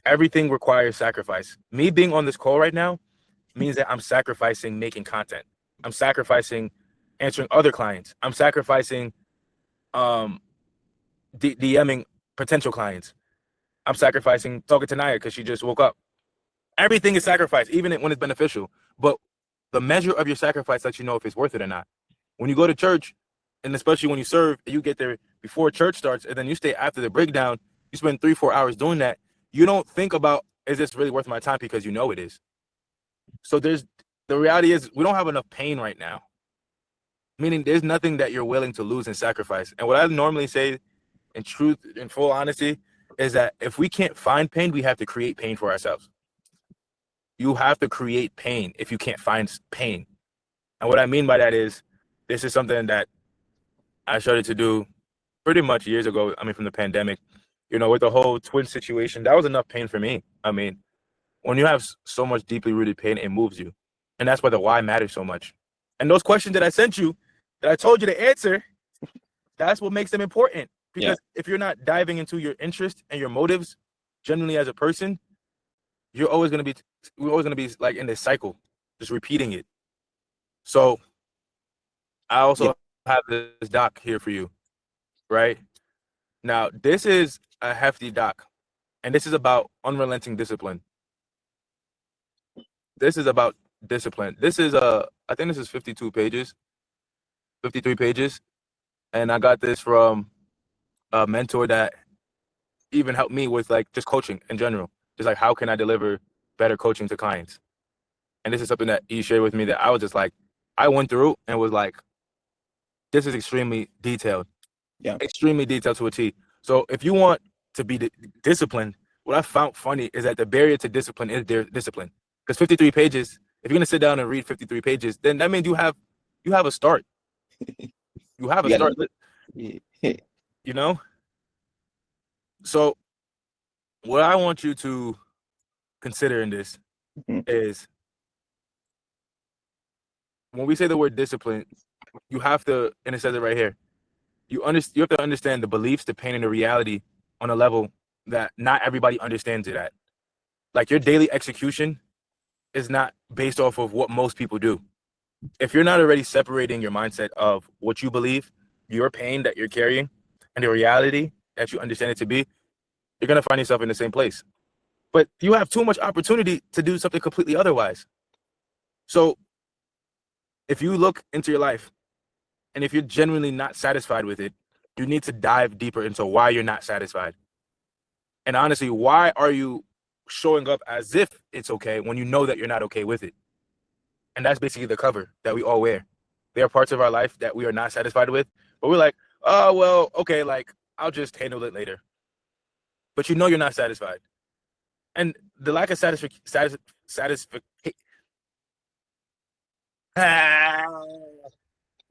Everything requires sacrifice. Me being on this call right now means that I'm sacrificing making content. I'm sacrificing answering other clients. I'm sacrificing DMing potential clients. I'm sacrificing talking to Naya because she just woke up. Everything is sacrifice, even when it's beneficial. But the measure of your sacrifice lets you know if it's worth it or not. When you go to church, and especially when you serve, you get there before church starts, and then you stay after the breakdown, you spend 3-4 hours doing that. You don't think about, is this really worth my time? Because you know it is. So the reality is we don't have enough pain right now. Meaning there's nothing that you're willing to lose and sacrifice. And what I normally say in truth, in full honesty, is that if we can't find pain, we have to create pain for ourselves. You have to create pain if you can't find pain. And what I mean by that is, this is something that I started to do pretty much years ago. I mean, from the pandemic, with the whole twin situation, that was enough pain for me. I mean, when you have so much deeply rooted pain, it moves you. And that's why the why matters so much. And those questions that I sent you, that I told you to answer, that's what makes them important. Because if you're not diving into your interest and your motives, generally as a person, we're always going to be like in this cycle, just repeating it. So I also have this doc here for you, right? Now, this is a hefty doc, and this is about unrelenting discipline. This is about discipline. This is I think this is 52 pages, 53 pages. And I got this from a mentor that even helped me with like just coaching in general. Just like, how can I deliver better coaching to clients? And this is something that he shared with me that I was just like, I went through and was like, this is extremely detailed. Yeah. Extremely detailed to a T. So if you want to be disciplined, what I found funny is that the barrier to discipline is discipline. Because 53 pages, if you're gonna sit down and read 53 pages, then that means you have a start. You have a Yeah. start. Yeah. You know? So what I want you to consider in this Mhm. is when we say the word discipline, you have to, and it says it right here, you have to understand the beliefs, the pain, and the reality on a level that not everybody understands it at. Like, your daily execution is not based off of what most people do. If you're not already separating your mindset of what you believe, your pain that you're carrying, and the reality that you understand it to be, you're going to find yourself in the same place. But you have too much opportunity to do something completely otherwise. So if you look into your life, and if you're genuinely not satisfied with it, you need to dive deeper into why you're not satisfied. And honestly, why are you showing up as if it's okay when you know that you're not okay with it? And that's basically the cover that we all wear. There are parts of our life that we are not satisfied with, but we're like, oh, well, okay, like, I'll just handle it later. But you know you're not satisfied. And the lack of satisfaction.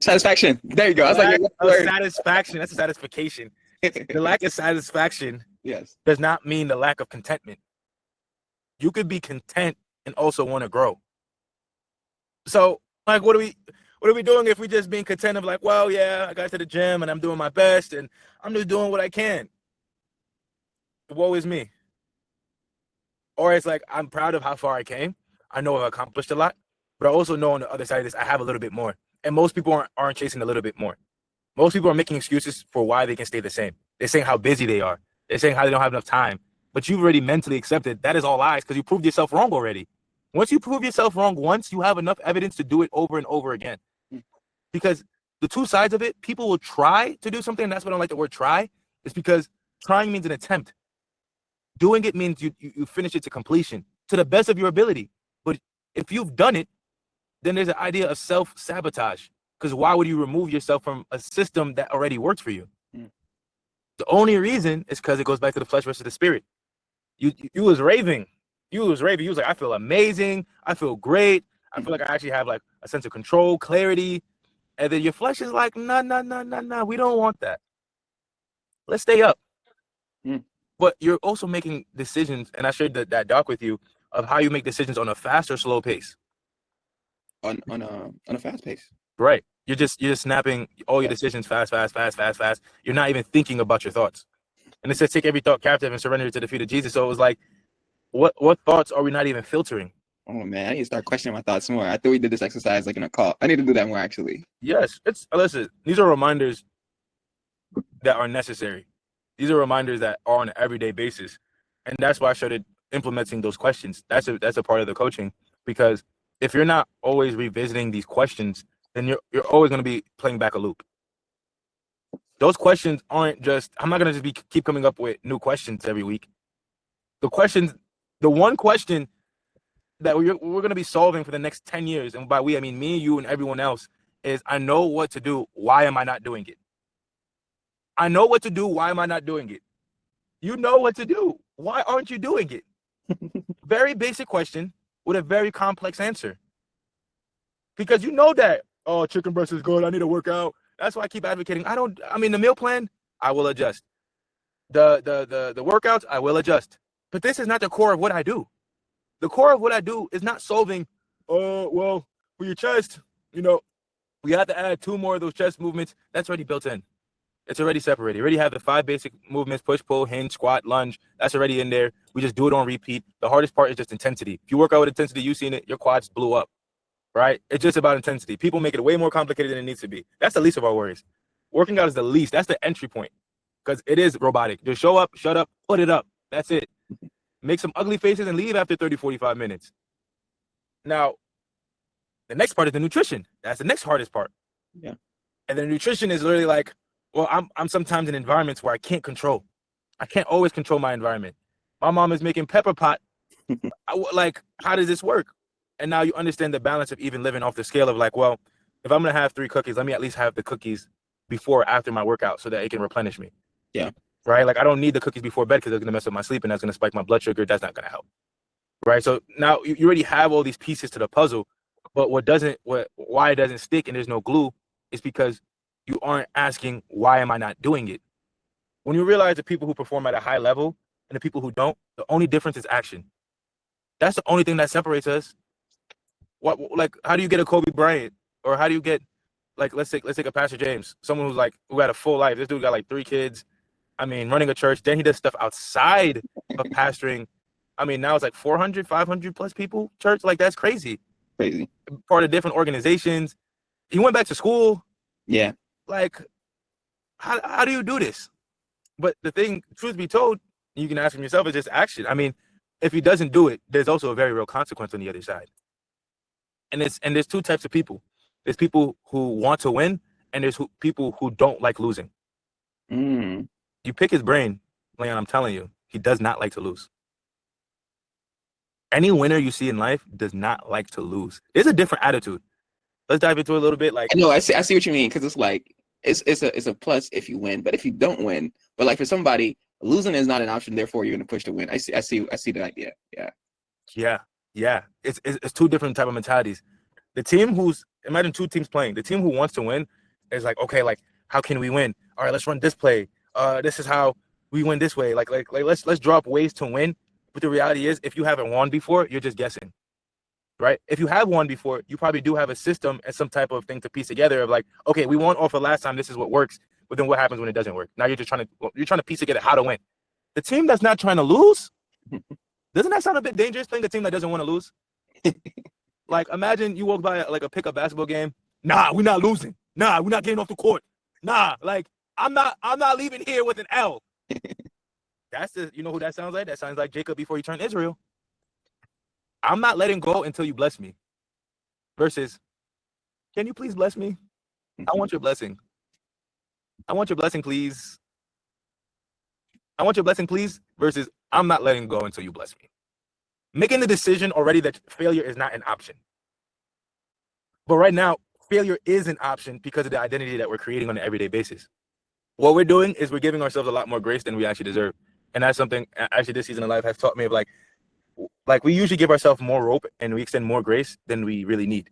Satisfaction. There you go. I was like, Satisfaction. That's a satisfaction. The lack of satisfaction yes. does not mean the lack of contentment. You could be content and also want to grow. So, like, what are we doing if we just being content of like, well, yeah, I got to the gym and I'm doing my best and I'm just doing what I can. Woe is me. Or it's like, I'm proud of how far I came. I know I've accomplished a lot, but I also know on the other side of this, I have a little bit more. And most people aren't chasing a little bit more. Most people are making excuses for why they can stay the same. They're saying how busy they are. They're saying how they don't have enough time. But you've already mentally accepted that is all lies because you proved yourself wrong already. Once you prove yourself wrong once, you have enough evidence to do it over and over again. Because the two sides of it, people will try to do something, and that's why I don't like the word try, is because trying means an attempt. Doing it means you finish it to completion, to the best of your ability. But if you've done it, then there's an idea of self-sabotage. Because why would you remove yourself from a system that already works for you? The only reason is because it goes back to the flesh versus the spirit. You was raving. You was like, I feel amazing. I feel great. I feel like I actually have like a sense of control, clarity. And then your flesh is like, nah. We don't want that. Let's stay up. But you're also making decisions, and I shared that doc with you of how you make decisions on a fast or slow pace. On a fast pace. Right. You're just snapping all your decisions fast. You're not even thinking about your thoughts. And it says take every thought captive and surrender it to the feet of Jesus. So it was like, what thoughts are we not even filtering? Oh man, I need to start questioning my thoughts more. I thought we did this exercise like in a call. I need to do that more actually. Yes, listen, these are reminders that are necessary. These are reminders that are on an everyday basis. And that's why I started implementing those questions. That's a part of the coaching, because if you're not always revisiting these questions, then you're always going to be playing back a loop. Those questions aren't just, I'm not going to just keep coming up with new questions every week. The one question that we're going to be solving for the next 10 years, and by we, I mean me, you, and everyone else, is I know what to do. Why am I not doing it? I know what to do. Why am I not doing it? You know what to do. Why aren't you doing it? Very basic question with a very complex answer. Because you know that, oh, chicken breast is good. I need to work out. That's why I keep advocating. The meal plan, I will adjust. The workouts, I will adjust. But this is not the core of what I do. The core of what I do is not solving, well, for your chest, we have to add 2 more of those chest movements. That's already built in. It's already separated. You already have the 5 basic movements: push, pull, hinge, squat, lunge. That's already in there. We just do it on repeat. The hardest part is just intensity. If you work out with intensity, you've seen it, your quads blew up, right? It's just about intensity. People make it way more complicated than it needs to be. That's the least of our worries. Working out is the least. That's the entry point, because it is robotic. Just show up, shut up, put it up. That's it. Make some ugly faces and leave after 30, 45 minutes. Now, the next part is the nutrition. That's the next hardest part. Yeah. And the nutrition is literally like, well, I'm sometimes in environments where I can't control. I can't always control my environment. My mom is making pepper pot. Like, how does this work? And now you understand the balance of even living off the scale of like, well, if I'm gonna have 3 cookies, let me at least have the cookies before or after my workout so that it can replenish me. Yeah. Right. Like I don't need the cookies before bed because they're gonna mess up my sleep and that's gonna spike my blood sugar. That's not gonna help. Right. So now you already have all these pieces to the puzzle, but why it doesn't stick and there's no glue is because you aren't asking why am I not doing it? When you realize the people who perform at a high level and the people who don't, the only difference is action. That's the only thing that separates us. What, like, how do you get a Kobe Bryant, or how do you get, like, let's take a Pastor James, someone who had a full life. This dude got like 3 kids. I mean, running a church. Then he does stuff outside of pastoring. I mean, now it's like 400, 500 plus people church. Like that's crazy. Crazy. Part of different organizations. He went back to school. Yeah. Like, how do you do this? But the thing, truth be told, you can ask him yourself, is just action. I mean, if he doesn't do it, there's also a very real consequence on the other side. And there's 2 types of people. There's people who want to win, and there's people who don't like losing. Mm. You pick his brain, Leon, I'm telling you, he does not like to lose. Any winner you see in life does not like to lose. There's a different attitude. Let's dive into it a little bit. Like, I know, I see what you mean, because it's like it's a plus if you win, but if you don't win, but like for somebody, losing is not an option. Therefore, you're going to push to win. I see the idea. Yeah. It's 2 different type of mentalities. The team imagine 2 teams playing. The team who wants to win is like, okay, like how can we win? All right, let's run this play. This is how we win this way. Like let's draw up ways to win. But the reality is, if you haven't won before, you're just guessing, right? If you have won before, you probably do have a system and some type of thing to piece together of like, okay, we won off of last time. This is what works. But then what happens when it doesn't work? Now you're trying to piece together how to win. The team that's not trying to lose, doesn't that sound a bit dangerous, playing a team that doesn't want to lose? Like, imagine you walk by like a pickup basketball game. Nah, we're not losing. Nah, we're not getting off the court. Nah, like I'm not leaving here with an L. You know who that sounds like? That sounds like Jacob before he turned Israel. I'm not letting go until you bless me. Versus, can you please bless me? I want your blessing. I want your blessing, please. I want your blessing, please. Versus, I'm not letting go until you bless me. Making the decision already that failure is not an option. But right now, failure is an option because of the identity that we're creating on an everyday basis. What we're doing is we're giving ourselves a lot more grace than we actually deserve. And that's something actually this season of life has taught me of like we usually give ourselves more rope and we extend more grace than we really need.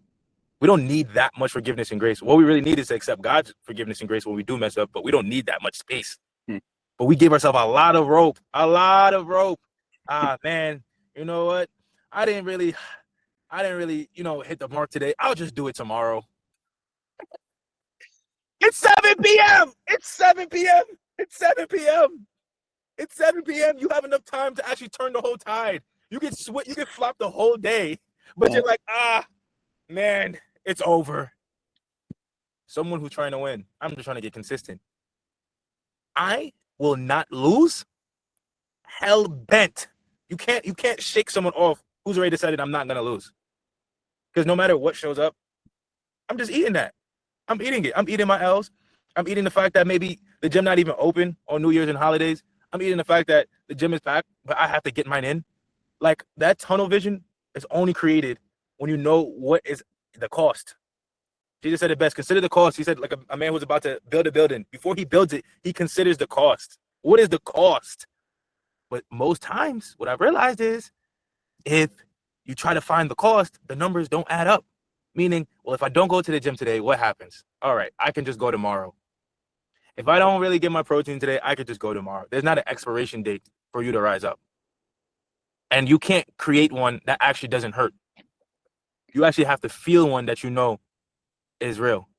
We don't need that much forgiveness and grace. What we really need is to accept God's forgiveness and grace when we do mess up, but we don't need that much space. But we give ourselves a lot of rope. Man, you know what? I didn't really, hit the mark today. I'll just do it tomorrow. It's 7 p.m. It's 7 p.m. It's 7 p.m. It's 7 p.m. You have enough time to actually turn the whole tide. You can flop the whole day, but you're like, man, it's over. Someone who's trying to win. I'm just trying to get consistent. I will not lose. Hell bent. You can't shake someone off who's already decided I'm not gonna lose. Because no matter what shows up, I'm just eating that. I'm eating it. I'm eating my L's. I'm eating the fact that maybe the gym not even open on New Year's and holidays. I'm eating the fact that the gym is packed, but I have to get mine in. Like, that tunnel vision is only created when you know what is the cost. Jesus said it best. Consider the cost. He said, like a man who's about to build a building. Before he builds it, he considers the cost. What is the cost? But most times, what I've realized is, if you try to find the cost, the numbers don't add up. Meaning, well, if I don't go to the gym today, what happens? All right, I can just go tomorrow. If I don't really get my protein today, I could just go tomorrow. There's not an expiration date for you to rise up. And you can't create one that actually doesn't hurt. You actually have to feel one that you know is real.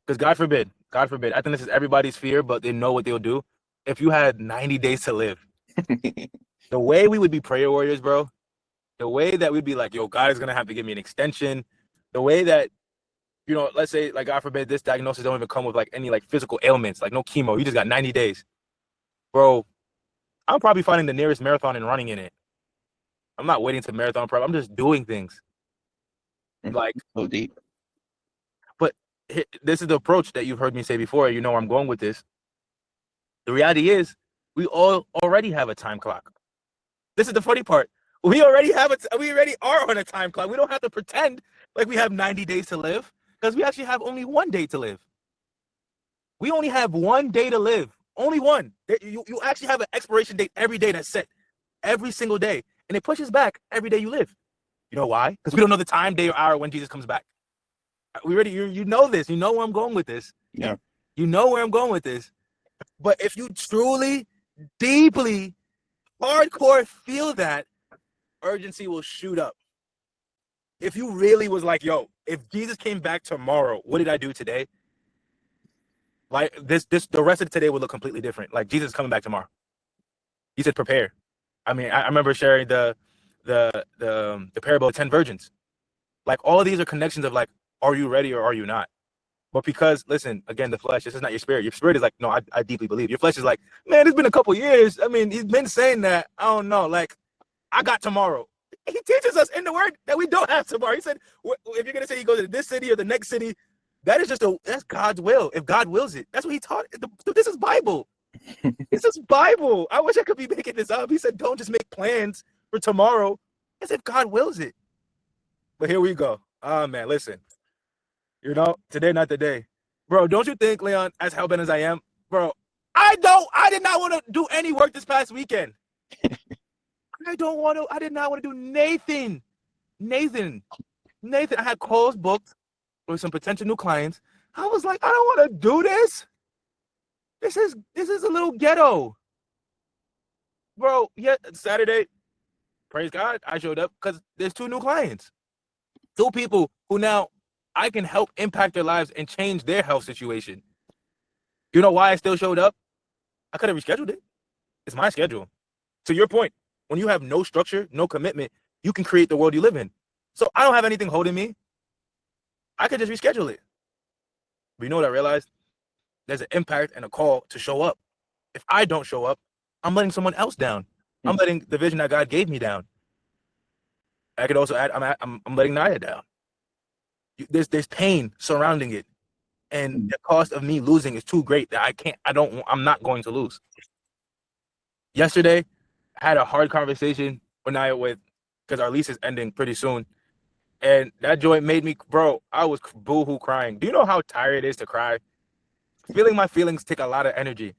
Because God forbid, I think this is everybody's fear, but they know what they'll do. If you had 90 days to live, the way we would be prayer warriors, bro, the way that we'd be like, yo, God is going to have to give me an extension, the way that, let's say, like, God forbid, this diagnosis don't even come with, like, any, like, physical ailments, like no chemo. You just got 90 days. Bro, I'm probably finding the nearest marathon and running in it. I'm not waiting to marathon prep. I'm just doing things. Like, So deep. But this is the approach that you've heard me say before. You know where I'm going with this. The reality is, we all already have a time clock. This is the funny part. We already are on a time clock. We don't have to pretend like we have 90 days to live because we actually have only 1 day to live. We only have 1 day to live. Only one. You actually have an expiration date every day that's set. Every single day. And it pushes back every day you live. You know why? Because we don't know the time, day, or hour when Jesus comes back. You know this. You know where I'm going with this. Yeah. You know where I'm going with this. But if you truly, deeply, hardcore feel that, urgency will shoot up. If you really was like, yo, if Jesus came back tomorrow, what did I do today? Like the rest of today would look completely different. Like Jesus is coming back tomorrow. He said, prepare. I mean, I remember sharing the parable of 10 virgins. Like all of these are connections of like, are you ready or are you not? But because, listen, again, the flesh, this is not your spirit. Your spirit is like, no, I deeply believe. Your flesh is like, man, it's been a couple years. I mean, he's been saying that. I don't know. Like, I got tomorrow. He teaches us in the word that we don't have tomorrow. He said, if you're going to say he goes to this city or the next city, that is that's God's will. If God wills it, that's what he taught. This is Bible. This is Bible. I wish I could be making this up. He said, don't just make plans for tomorrow as if God wills it. But here we go. Oh, man, listen. You know, today, not the day. Bro, don't you think, Leon, as hellbent as I am, bro, I did not want to do any work this past weekend. I did not want to do Nathan. I had calls booked with some potential new clients. I was like, I don't want to do this. This is a little ghetto. Bro, yeah, Saturday, praise God, I showed up because there's 2 new clients. 2 people who now I can help impact their lives and change their health situation. You know why I still showed up? I could have rescheduled it. It's my schedule. To your point, when you have no structure, no commitment, you can create the world you live in. So I don't have anything holding me. I could just reschedule it. But you know what I realized? There's an impact and a call to show up. If I don't show up, I'm letting someone else down. I'm letting the vision that God gave me down. I could also add, I'm letting Naya down. There's pain surrounding it. And the cost of me losing is too great that I'm not going to lose. Yesterday, I had a hard conversation with Naya because our lease is ending pretty soon. And that joint made me, bro, I was boo-hoo crying. Do you know how tired it is to cry? Feeling my feelings take a lot of energy.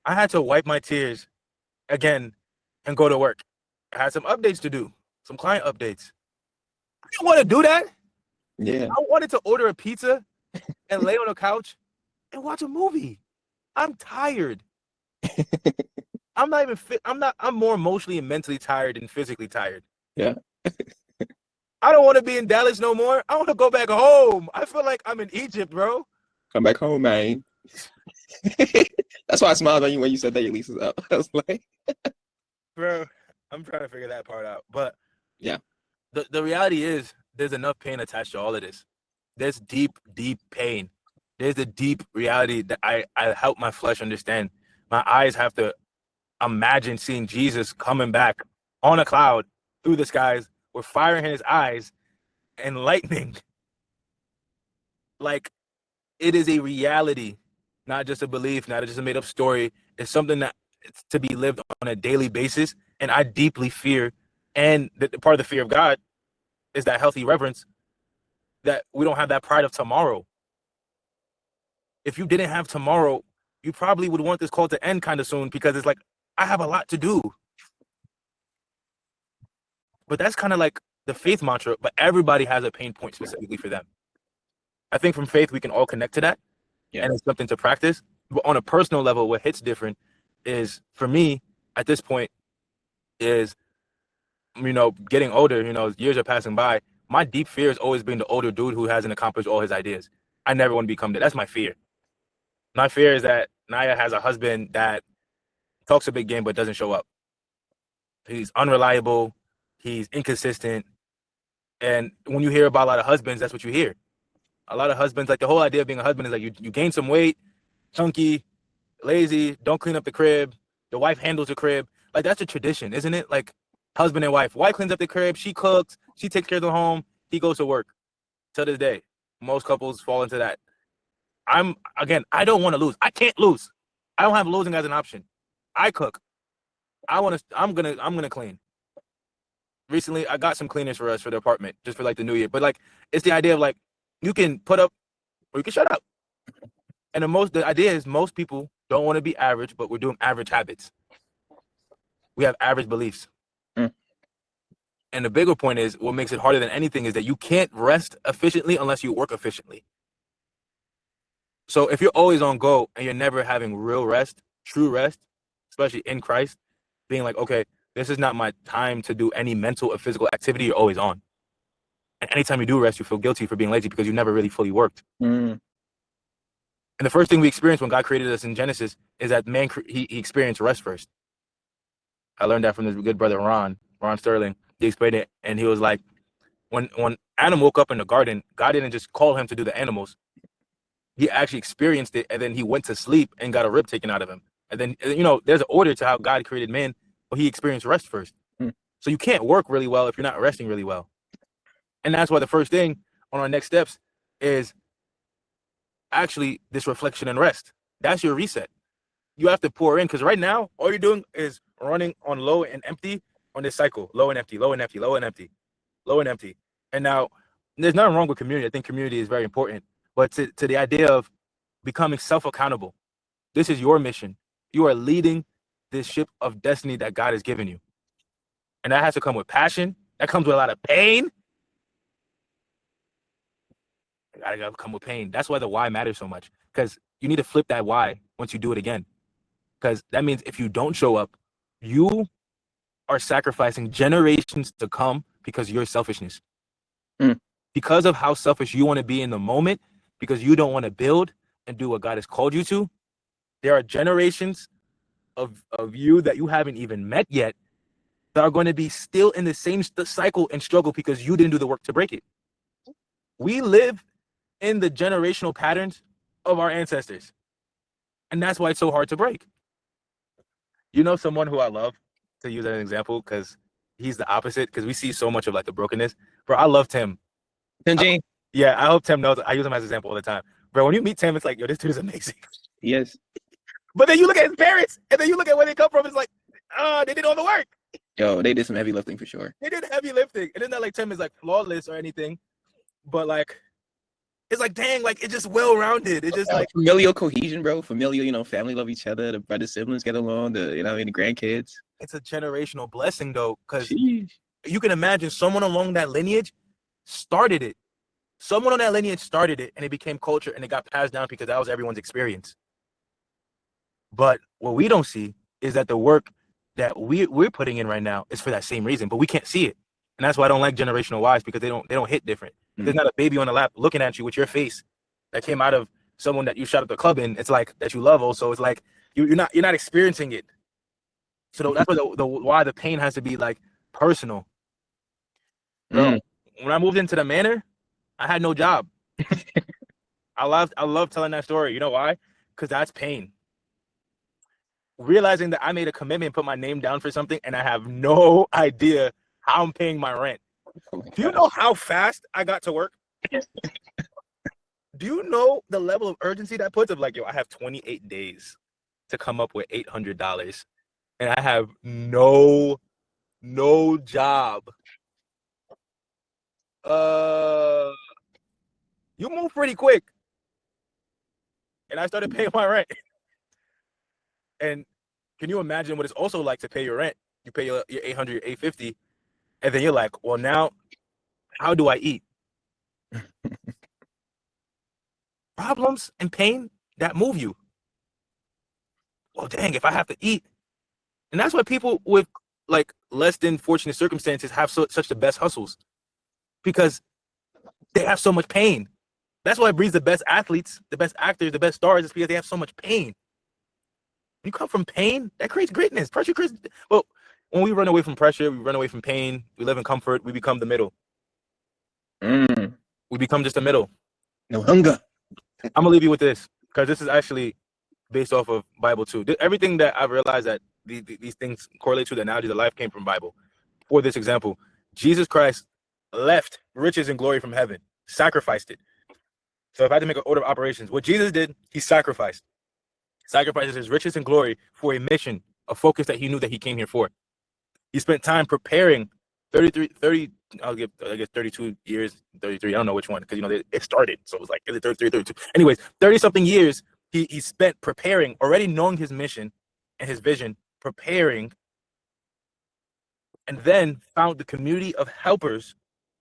I had to wipe my tears again and go to work. I had some updates to do, some client updates. I didn't want to do that. Yeah. I wanted to order a pizza and lay on a couch and watch a movie. I'm tired. I'm not even fit. I'm more emotionally and mentally tired than physically tired. Yeah. I don't want to be in Dallas no more. I want to go back home. I feel like I'm in Egypt, bro. Come back home, man. That's why I smiled on you when you said that your lease is up. I was like, bro, I'm trying to figure that part out. But yeah, the reality is there's enough pain attached to all of this. There's deep, deep pain. There's a deep reality that I help my flesh understand. My eyes have to imagine seeing Jesus coming back on a cloud through the skies with fire in his eyes and lightning. Like, it is a reality, not just a belief, not just a made-up story. It's something that it's to be lived on a daily basis, and I deeply fear, and the part of the fear of God is that healthy reverence, that we don't have that pride of tomorrow. If you didn't have tomorrow, you probably would want this call to end kind of soon because it's like, I have a lot to do. But that's kind of like the faith mantra, but everybody has a pain point specifically for them. I think from faith, we can all connect to that. Yeah. And it's something to practice. But on a personal level, what hits different is, for me, at this point, is, getting older, years are passing by. My deep fear has always been the older dude who hasn't accomplished all his ideas. I never want to become that. That's my fear. My fear is that Naya has a husband that talks a big game but doesn't show up. He's unreliable. He's inconsistent. And when you hear about a lot of husbands, that's what you hear. A lot of husbands, like the whole idea of being a husband is like you gain some weight, chunky, lazy, don't clean up the crib. The wife handles the crib. Like, that's a tradition, isn't it? Like, husband and wife. Wife cleans up the crib. She cooks. She takes care of the home. He goes to work. To this day, most couples fall into that. I don't want to lose. I can't lose. I don't have losing as an option. I cook. I'm gonna clean. recently I got some cleaners for us for the apartment just for like the new year. But like it's the idea of like you can put up or you can shut up. And the idea is most people don't want to be average, but we're doing average habits. We have average beliefs. Mm. And the bigger point is what makes it harder than anything is that you can't rest efficiently unless you work efficiently. So if you're always on go and you're never having real rest, true rest, especially in Christ, being like, okay, this is not my time to do any mental or physical activity, you're always on. And anytime you do rest, you feel guilty for being lazy because you never really fully worked. Mm. And the first thing we experienced when God created us in Genesis is that man, he experienced rest first. I learned that from this good brother, Ron Sterling. He explained it, and he was like, when Adam woke up in the garden, God didn't just call him to do the animals. He actually experienced it, and then he went to sleep and got a rib taken out of him. And then, there's an order to how God created man, but he experienced rest first. Mm. So you can't work really well if you're not resting really well. And that's why the first thing on our next steps is actually this reflection and rest. That's your reset. You have to pour in because right now, all you're doing is running on low and empty on this cycle. Low and empty, low and empty, low and empty, low and empty. And now there's nothing wrong with community. I think community is very important. But to the idea of becoming self-accountable, this is your mission. You are leading this ship of destiny that God has given you. And that has to come with passion. That comes with a lot of pain. It gotta come with pain. That's why the why matters so much. Because you need to flip that why once you do it again. Because that means if you don't show up, you are sacrificing generations to come because of your selfishness. Mm. Because of how selfish you want to be in the moment, because you don't want to build and do what God has called you to, there are generations of you that you haven't even met yet that are going to be still in the same cycle and struggle because you didn't do the work to break it. We live in the generational patterns of our ancestors. And that's why it's so hard to break. Someone who I love to use as an example because he's the opposite because we see so much of like the brokenness. Bro, I love Tim. Tim G. Yeah, I hope Tim knows. I use him as an example all the time. Bro, when you meet Tim, it's like, yo, this dude is amazing. Yes. But then you look at his parents and then you look at where they come from. It's like, they did all the work. Yo, they did some heavy lifting for sure. They did heavy lifting. And it's not like Tim is like flawless or anything, but like, it's like, dang, like it's just well-rounded. It's just like familial cohesion, bro. Familial, family love each other. The brother siblings get along. The grandkids. It's a generational blessing though, because you can imagine someone along that lineage started it. Someone on that lineage started it, and it became culture, and it got passed down because that was everyone's experience. But what we don't see is that the work that we're putting in right now is for that same reason, but we can't see it. And that's why I don't like generational wise because they don't hit different. Mm-hmm. There's not a baby on the lap looking at you with your face that came out of someone that you shot up the club in. It's like that you love also. It's like you're not experiencing it. So that's why the pain has to be like personal. Bro, when I moved into the manor, I had no job. I love telling that story. You know why? Because that's pain. Realizing that I made a commitment and put my name down for something and I have no idea how I'm paying my rent. Do you know how fast I got to work? Do you know the level of urgency that puts of like, yo, I have 28 days to come up with $800 and I have no job. You move pretty quick. And I started paying my rent. And can you imagine what it's also like to pay your rent? You pay your $800, $850, and then you're like, well, now, how do I eat? Problems and pain that move you. Well, dang, if I have to eat. And that's why people with like less than fortunate circumstances have such the best hustles. Because they have so much pain. That's why it breeds the best athletes, the best actors, the best stars, is because they have so much pain. When you come from pain, that creates greatness. Pressure creates. Well, when we run away from pressure, we run away from pain, we live in comfort, we become the middle. We become just the middle. No hunger. I'm gonna leave you with this because this is actually based off of Bible too. Everything that I've realized that these things correlate to the analogies of life came from Bible. For this example, Jesus Christ left riches and glory from heaven, sacrificed it. So if I had to make an order of operations, what Jesus did, he sacrifices his riches and glory for a mission, a focus that he knew that he came here for. He spent time preparing 30, I'll give, I guess 32 years, 33. I don't know which one because, you know, it started. So it was like, is it 33, 32? Anyways, 30 something years he spent preparing, already knowing his mission and his vision, preparing, and then found the community of helpers,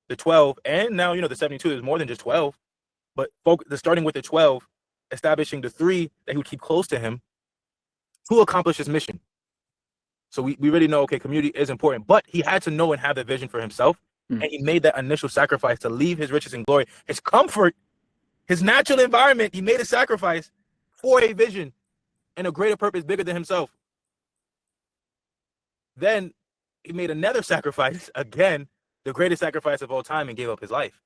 the 12, and now, you know, the 72. There's more than just 12, but starting with the 12, establishing the 3 that he would keep close to him to accomplish his mission. So we really know, okay, community is important, but he had to know and have the vision for himself. And he made that initial sacrifice to leave his riches and glory, his comfort, his natural environment. He made a sacrifice for a vision and a greater purpose bigger than himself. Then he made another sacrifice, again, the greatest sacrifice of all time, and gave up his life.